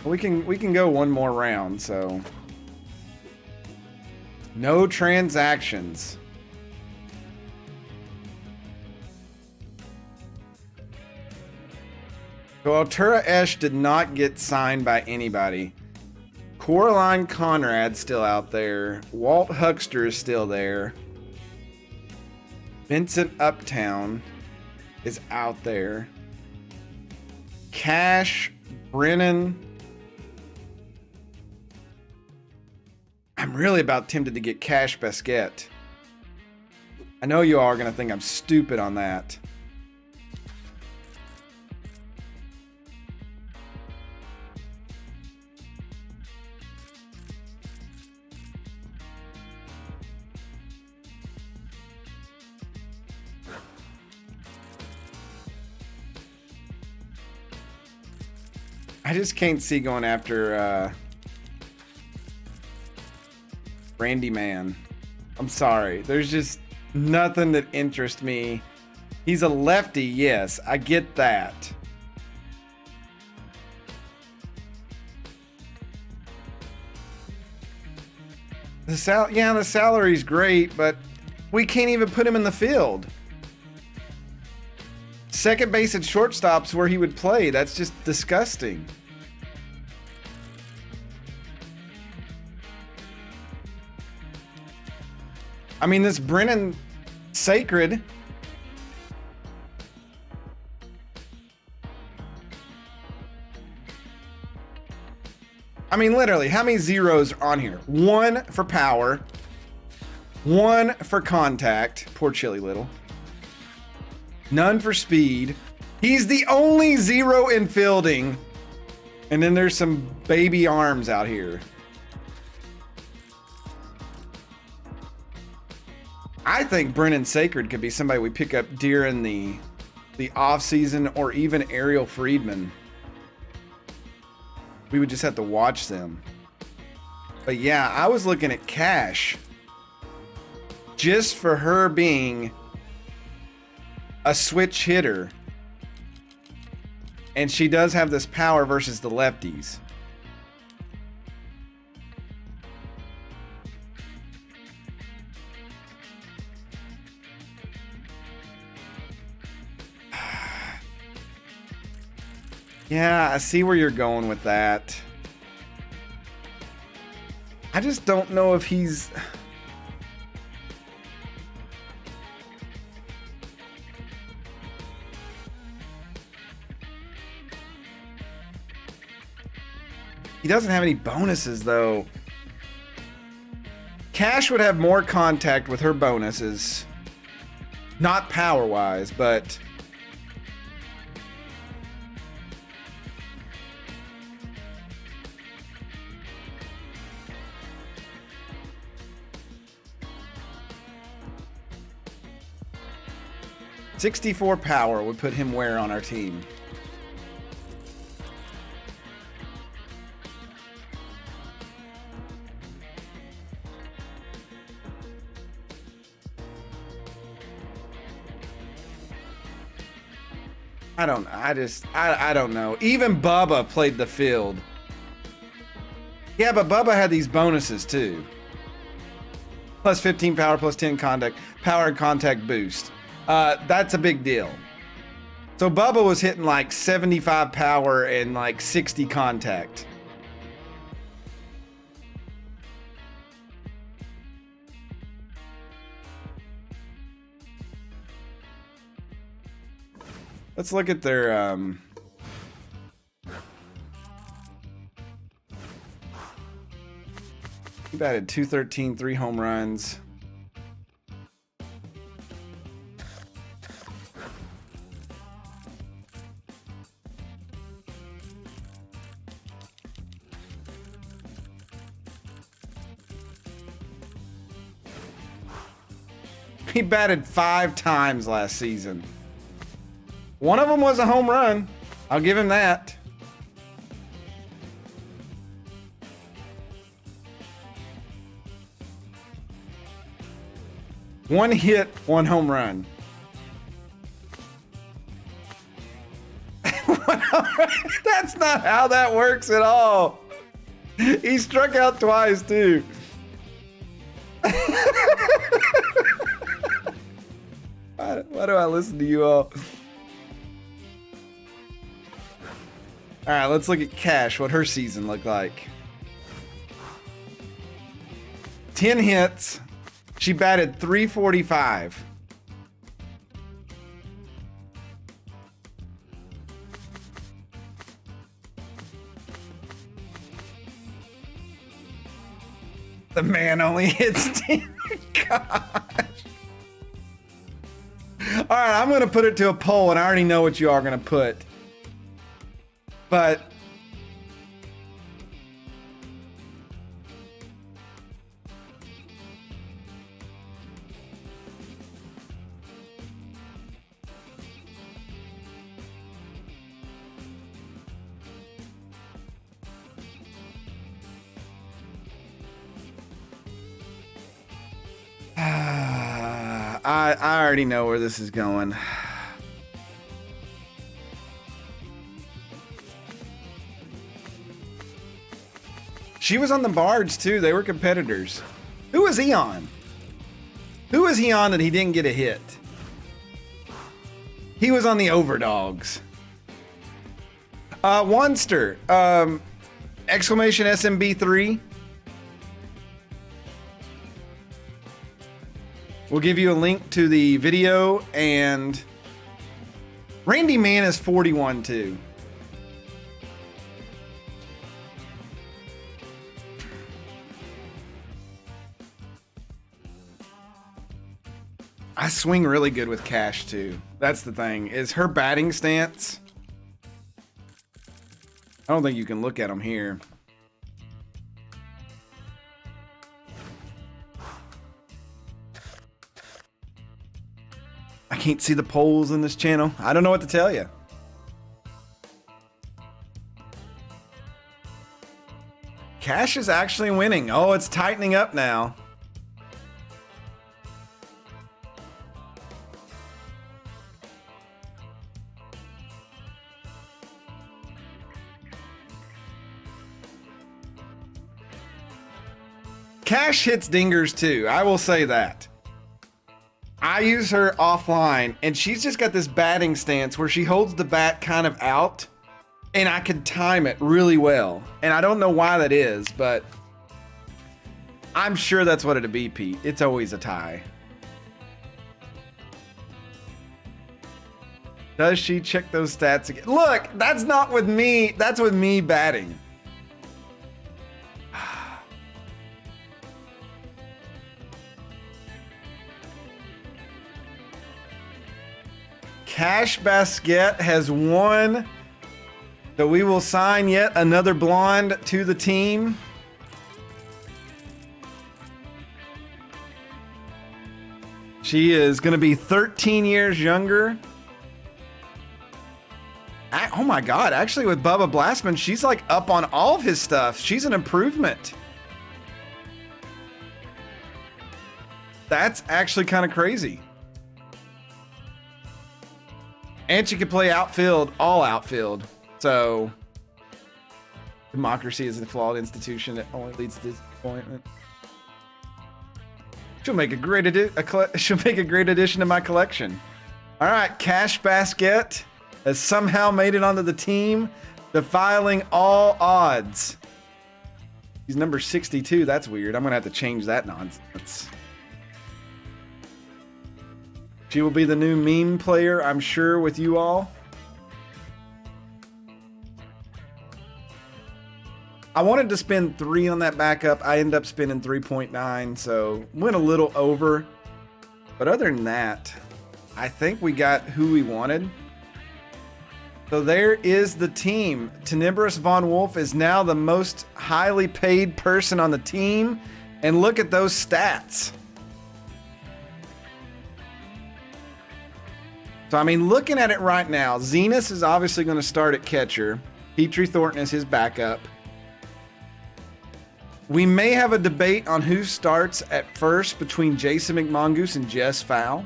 We can go one more round, so. No transactions. So Altura Esch did not get signed by anybody. Coraline Conrad's still out there. Walt Huckster is still there. Vincent Uptown is out there. Cash Brennan. I'm really about tempted to get Cash Basquette. I know you all are going to think I'm stupid on that. I just can't see going after Randy Man. I'm sorry. There's just nothing that interests me. He's a lefty, yes. I get that. The salary's great, but we can't even put him in the field. Second base and shortstop's where he would play. That's just disgusting. I mean, this Brennan Sacred. I mean, literally, how many zeros are on here? 1 for power. 1 for contact. Poor Chili Little. None for speed. He's the only 0 in fielding. And then there's some baby arms out here. I think Brennan Sacred could be somebody we pick up during the off season, or even Ariel Friedman. We would just have to watch them. But yeah, I was looking at Cash just for her being a switch hitter. And she does have this power versus the lefties. Yeah, I see where you're going with that. I just don't know if he's... He doesn't have any bonuses, though. Cash would have more contact with her bonuses. Not power-wise, but... .64 power would put him where on our team? I don't know. Even Bubba played the field. Yeah, but Bubba had these bonuses too. Plus 15 power, plus 10 contact, power and contact boost. That's a big deal. So Bubba was hitting like 75 power and like 60 contact. Let's look at their he batted .213, 3 home runs. He batted 5 times last season. One of them was a home run. I'll give him that. One hit, one home run. That's not how that works at all. He struck out twice, too. Why do I listen to you all? All right, let's look at Cash, what her season looked like. 10 hits. She batted .345. The man only hits 10. Gosh. All right, I'm going to put it to a poll, and I already know what you are going to put. But I already know where this is going. She was on the Bards too. They were competitors. Who was he on? Who was he on that he didn't get a hit? He was on the Overdogs. Wanster. Exclamation SMB3. We'll give you a link to the video, and Randy Man is 41 too. I swing really good with Cash too. That's the thing, is her batting stance. I don't think you can look at them here. I can't see the polls in this channel. I don't know what to tell you. Cash is actually winning. Oh, it's tightening up now. Cash hits dingers too. I will say that. I use her offline, and she's just got this batting stance where she holds the bat kind of out, and I can time it really well. And I don't know why that is, but I'm sure that's what it'd be, Pete. It's always a tie. Does she check those stats again? Look, that's not with me. That's with me batting. Cash Basket has won. So we will sign yet another blonde to the team. She is going to be 13 years younger. Oh my God, actually with Bubba Blastman, she's like up on all of his stuff. She's an improvement. That's actually kind of crazy. And she can play outfield, all outfield. So, democracy is a flawed institution that only leads to disappointment. She'll make a great addition to my collection. All right, Cash Basket has somehow made it onto the team, defiling all odds. He's number 62. That's weird. I'm gonna have to change that nonsense. She will be the new meme player, I'm sure, with you all. I wanted to spend 3 on that backup. I ended up spending 3.9, so went a little over. But other than that, I think we got who we wanted. So there is the team. Tenebrous Von Wolf is now the most highly paid person on the team. And look at those stats. So, I mean, looking at it right now, Zenas is obviously going to start at catcher. Petrie Thornton is his backup. We may have a debate on who starts at first between Jason McMongoose and Jess Fowl.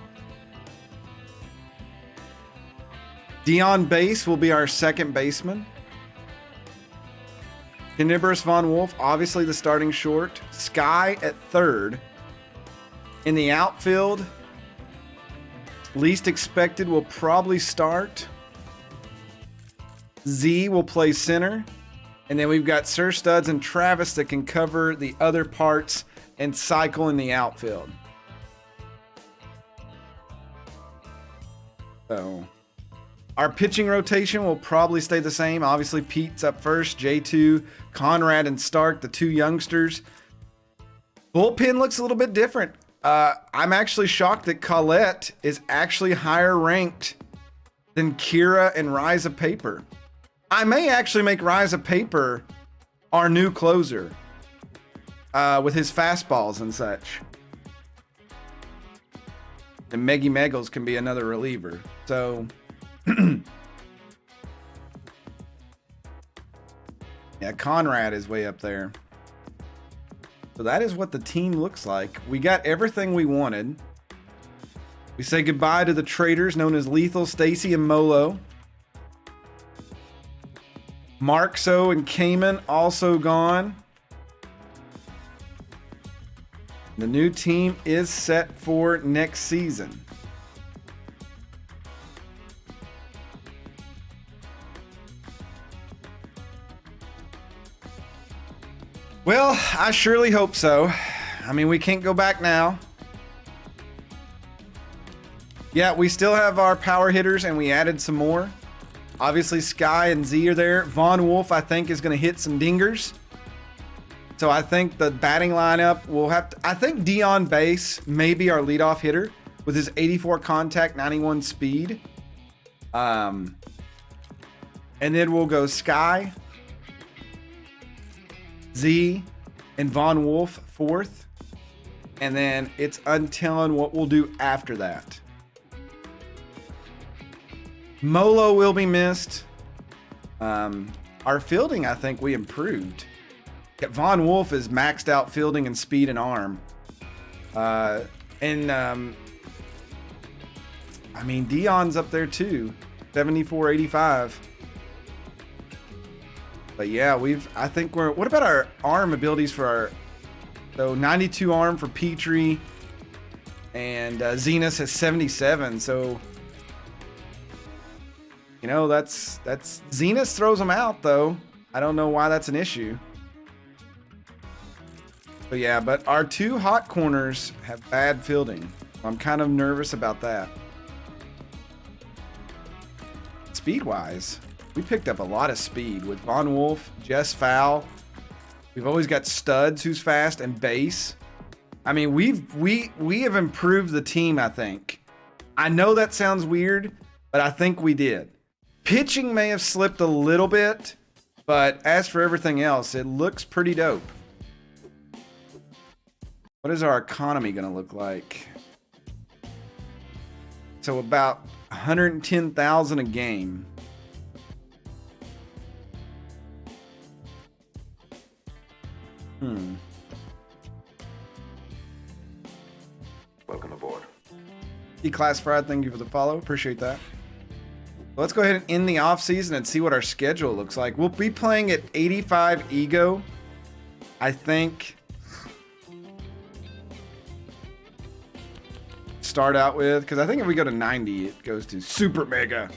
Dion Bass will be our second baseman. Tenebrous Von Wolf, obviously the starting short. Sky at third. In the outfield, least expected will probably start. Z will play center. And then we've got Sir Studs and Travis that can cover the other parts and cycle in the outfield. So our pitching rotation will probably stay the same. Obviously, Pete's up first, J2, Conrad and Stark, the 2 youngsters. Bullpen looks a little bit different. I'm actually shocked that Colette is actually higher ranked than Kira and Ryza Paper. I may actually make Ryza Paper our new closer with his fastballs and such. And Meggy Meggles can be another reliever. So, yeah, Conrad is way up there. So that is what the team looks like. We got everything we wanted. We say goodbye to the traitors known as Lethal, Stacy, and Molo. Markso and Cayman also gone. The new team is set for next season. Well, I surely hope so. I mean, we can't go back now. Yeah, we still have our power hitters and we added some more. Obviously, Sky and Z are there. Von Wolf, I think, is going to hit some dingers. So I think the batting lineup will have to... I think Dion Bass may be our leadoff hitter with his 84 contact, 91 speed. And then we'll go Sky, Z, and Von Wolf fourth. And then it's untelling what we'll do after that. Molo will be missed. Our fielding, I think we improved. Von Wolf is maxed out fielding and speed and arm. I mean, Dion's up there too. 74-85. But yeah, I think we're, what about our arm abilities for our, so 92 arm for Petrie, and Zenas has 77, so, you know, that's Zenas throws them out though. I don't know why that's an issue. But yeah, but our 2 hot corners have bad fielding. I'm kind of nervous about that. Speed-wise, we picked up a lot of speed with Von Wolf, Jess Fowl. We've always got Studs who's fast and Bass. I mean, we have improved the team, I think. I know that sounds weird, but I think we did. Pitching may have slipped a little bit, but as for everything else, it looks pretty dope. What is our economy going to look like? So about 110,000 a game.
Welcome aboard.
Declassified, thank you for the follow. Appreciate that. Let's go ahead and end the off season and see what our schedule looks like. We'll be playing at 85 ego, I think. Start out with, because I think if we go to 90, it goes to super mega.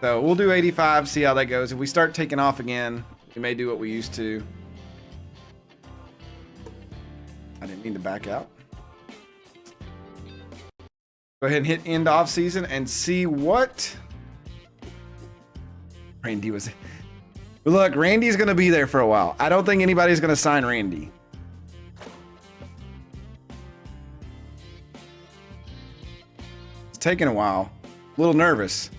So we'll do 85, see how that goes. If we start taking off again, we may do what we used to. I didn't mean to back out. Go ahead and hit end off season and see what Randy was. Look, Randy's going to be there for a while. I don't think anybody's going to sign Randy. It's taking a while. A little nervous.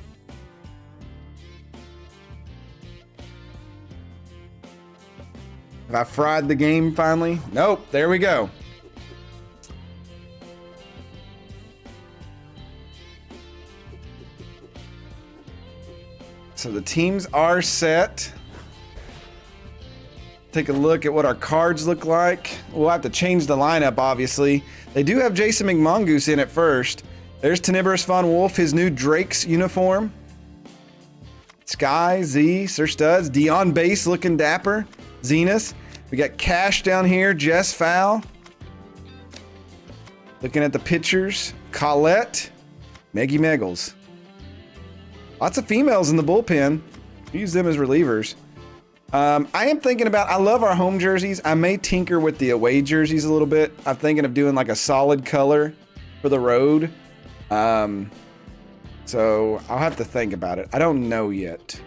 Have I fried the game finally? Nope. There we go. So the teams are set. Take a look at what our cards look like. We'll have to change the lineup, obviously. They do have Jason McMongoose in at first. There's Tenebrous Von Wolf, his new Drake's uniform. Sky, Z, Sir Studs, Dion Base looking dapper. Zenus. We got Cash down here, Jess Fowl. Looking at the pitchers, Colette, Meggie Meggles. Lots of females in the bullpen. Use them as relievers. I am thinking about, I love our home jerseys. I may tinker with the away jerseys a little bit. I'm thinking of doing like a solid color for the road. So I'll have to think about it. I don't know yet.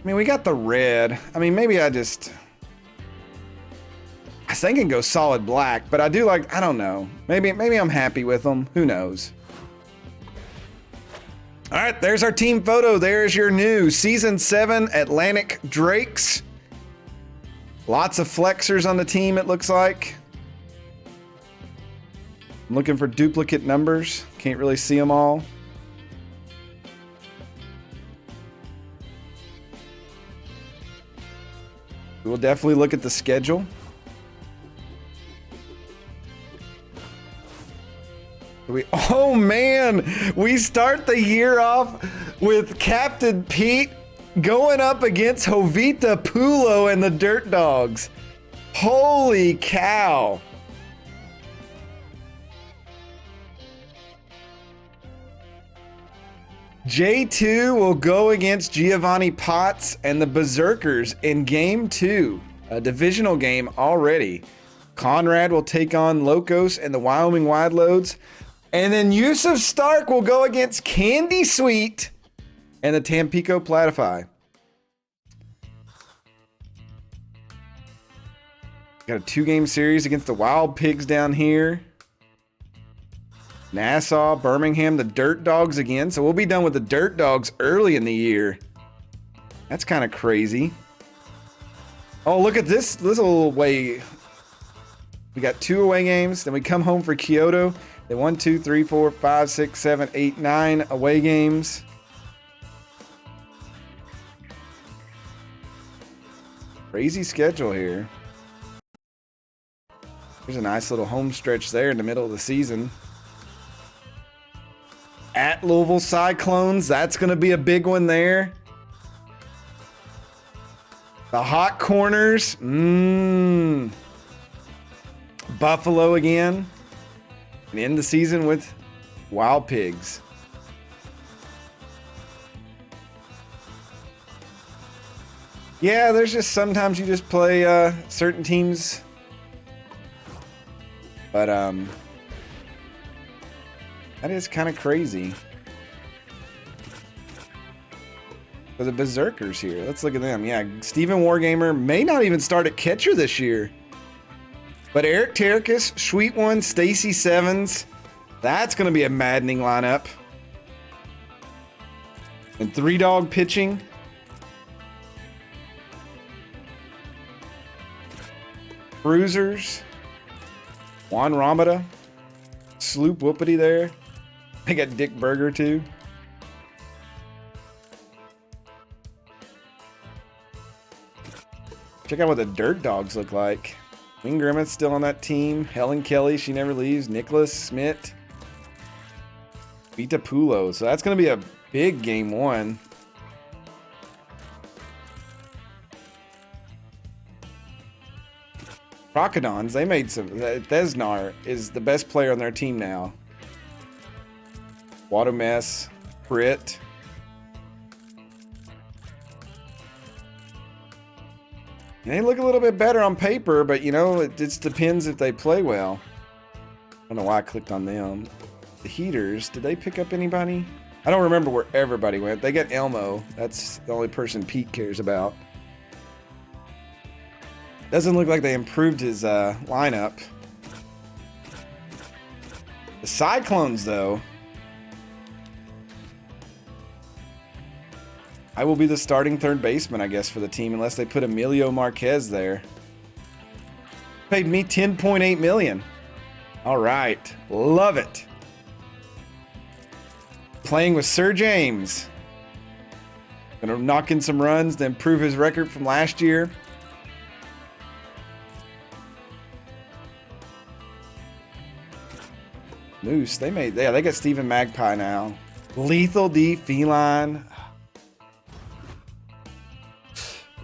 I mean, we got the red. I mean, maybe I was thinking go solid black, but I do like, I don't know. Maybe I'm happy with them. Who knows? All right, there's our team photo. There's your new Season 7 Atlantic Drakes. Lots of flexers on the team, it looks like. I'm looking for duplicate numbers. Can't really see them all. We'll definitely look at the schedule. Oh man, we start the year off with Captain Pete going up against Jovita Pulo and the Dirt Dogs. Holy cow. J2 will go against Giovanni Potts and the Berserkers in Game 2, a divisional game already. Conrad will take on Locos and the Wyoming Wideloads. And then Yusuf Stark will go against Candy Sweet and the Tampico Platify. Got a 2-game series against the Wild Pigs down here. Nassau, Birmingham, the Dirt Dogs again. So we'll be done with the Dirt Dogs early in the year. That's kind of crazy. Oh, look at this little away. We got 2 away games. Then we come home for Kyoto. Then 1, 2, 3, 4, 5, 6, 7, 8, 9 away games. Crazy schedule here. There's a nice little home stretch there in the middle of the season. At Louisville Cyclones, that's going to be a big one there. The Hot Corners. Buffalo again. And end the season with Wild Pigs. Yeah, there's just sometimes you just play certain teams. But that is kind of crazy. For the Berserkers here. Let's look at them. Yeah, Steven Wargamer may not even start at catcher this year. But Eric Terricus, Sweet One, Stacy Sevens. That's going to be a maddening lineup. And 3-dog pitching. Bruisers. Juan Ramada. Sloop Whoopity there. I got Dick Berger too. Check out what the Dirt Dogs look like. Wing Grimace still on that team. Helen Kelly, she never leaves. Nicholas Smith. Vita Pulo. So that's going to be a big game one. Crocodons, they made some. Thesnar is the best player on their team now. Watermess, Brit. And they look a little bit better on paper, but you know, it just depends if they play well. I don't know why I clicked on them. The Heaters, did they pick up anybody? I don't remember where everybody went. They got Elmo. That's the only person Pete cares about. Doesn't look like they improved his lineup. The Cyclones, though. I will be the starting third baseman, I guess, for the team, unless they put Emilio Marquez there. Paid me $10.8 million. All right. Love it. Playing with Sir James. Gonna knock in some runs to improve his record from last year. Moose, they got Stephen Magpie now. Lethal D, Feline.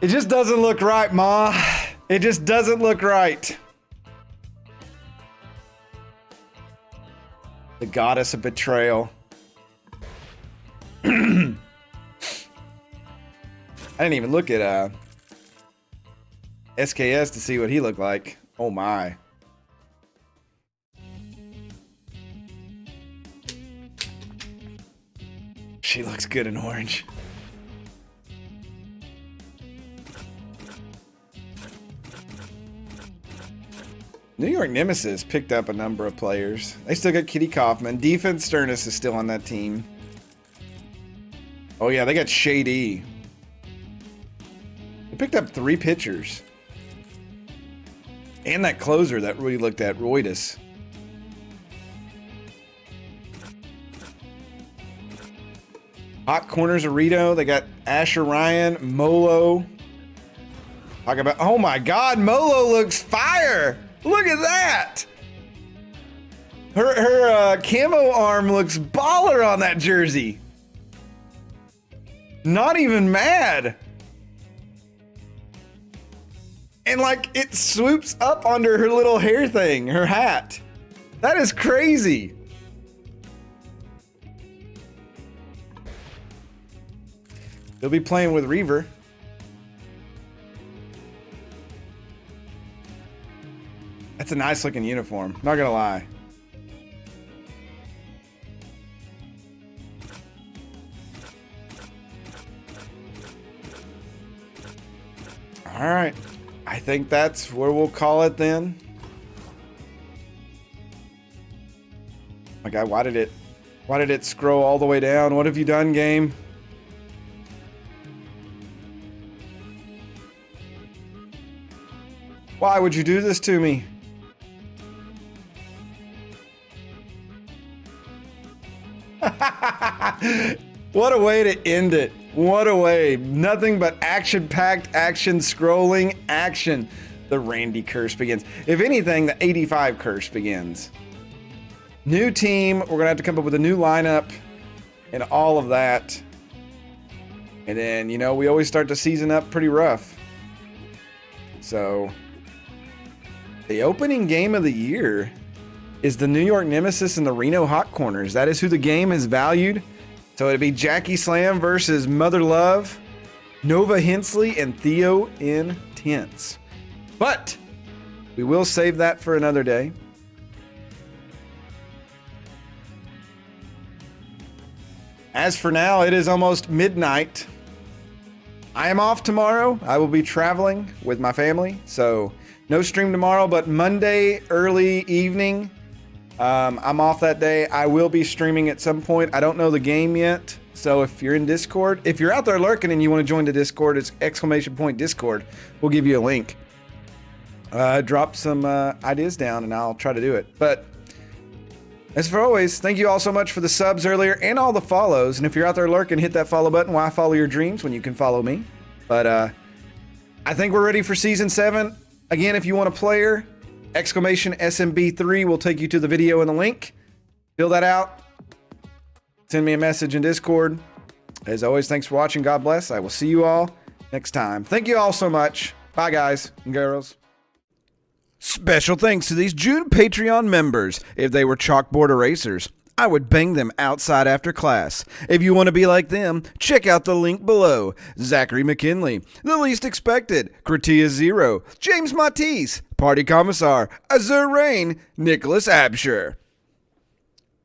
It just doesn't look right, Ma. It just doesn't look right. The Goddess of Betrayal. I didn't even look at SKS to see what he looked like. Oh my. She looks good in orange. New York Nemesis picked up a number of players. They still got Kitty Kaufman. Defense Sternus is still on that team. Oh yeah, they got Shady. They picked up 3 pitchers. And that closer that we looked at, Roydus. Hot Corners Arito. They got Asher Ryan, Molo. Talk about, oh my God, Molo looks fire. Look at that. Her camo arm looks baller on that jersey. Not even mad. And like it swoops up under her little hair thing, her hat. That is crazy. He'll be playing with Reaver. That's a nice looking uniform, not gonna lie. All right, I think that's where we'll call it then. My God, why did it scroll all the way down? What have you done, game? Why would you do this to me? What a way to end it. What a way. Nothing but action-packed action, scrolling action. The Randy curse begins. If anything, the 85 curse begins. New team. We're going to have to come up with a new lineup and all of that. And then, you know, we always start the season up pretty rough. So, the opening game of the year is the New York Nemesis and the Reno Hot Corners. That is who the game is valued. So it'd be Jackie Slam versus Mother Love, Nova Hensley, and Theo Intense. But we will save that for another day. As for now, it is almost midnight. I am off tomorrow. I will be traveling with my family, so no stream tomorrow, but Monday early evening, I'm off that day. I will be streaming at some point. I don't know the game yet, so if you're in Discord, if you're out there lurking and you want to join the Discord, it's !Discord. We'll give you a link. Drop some ideas down and I'll try to do it. But as for always, thank you all so much for the subs earlier and all the follows. And if you're out there lurking, hit that follow button. Why follow your dreams when you can follow me? But I think we're ready for Season 7. Again, if you want a player, !SMB3 will take you to the video and the link. Fill that out. Send me a message in Discord. As always, thanks for watching. God bless. I will see you all next time. Thank you all so much. Bye, guys and girls. Special thanks to these June Patreon members. If they were chalkboard erasers, I would bang them outside after class. If you want to be like them, check out the link below. Zachary McKinley, The Least Expected, Kratia Zero, James Matisse, Party Commissar, Azur Rain, Nicholas Absher.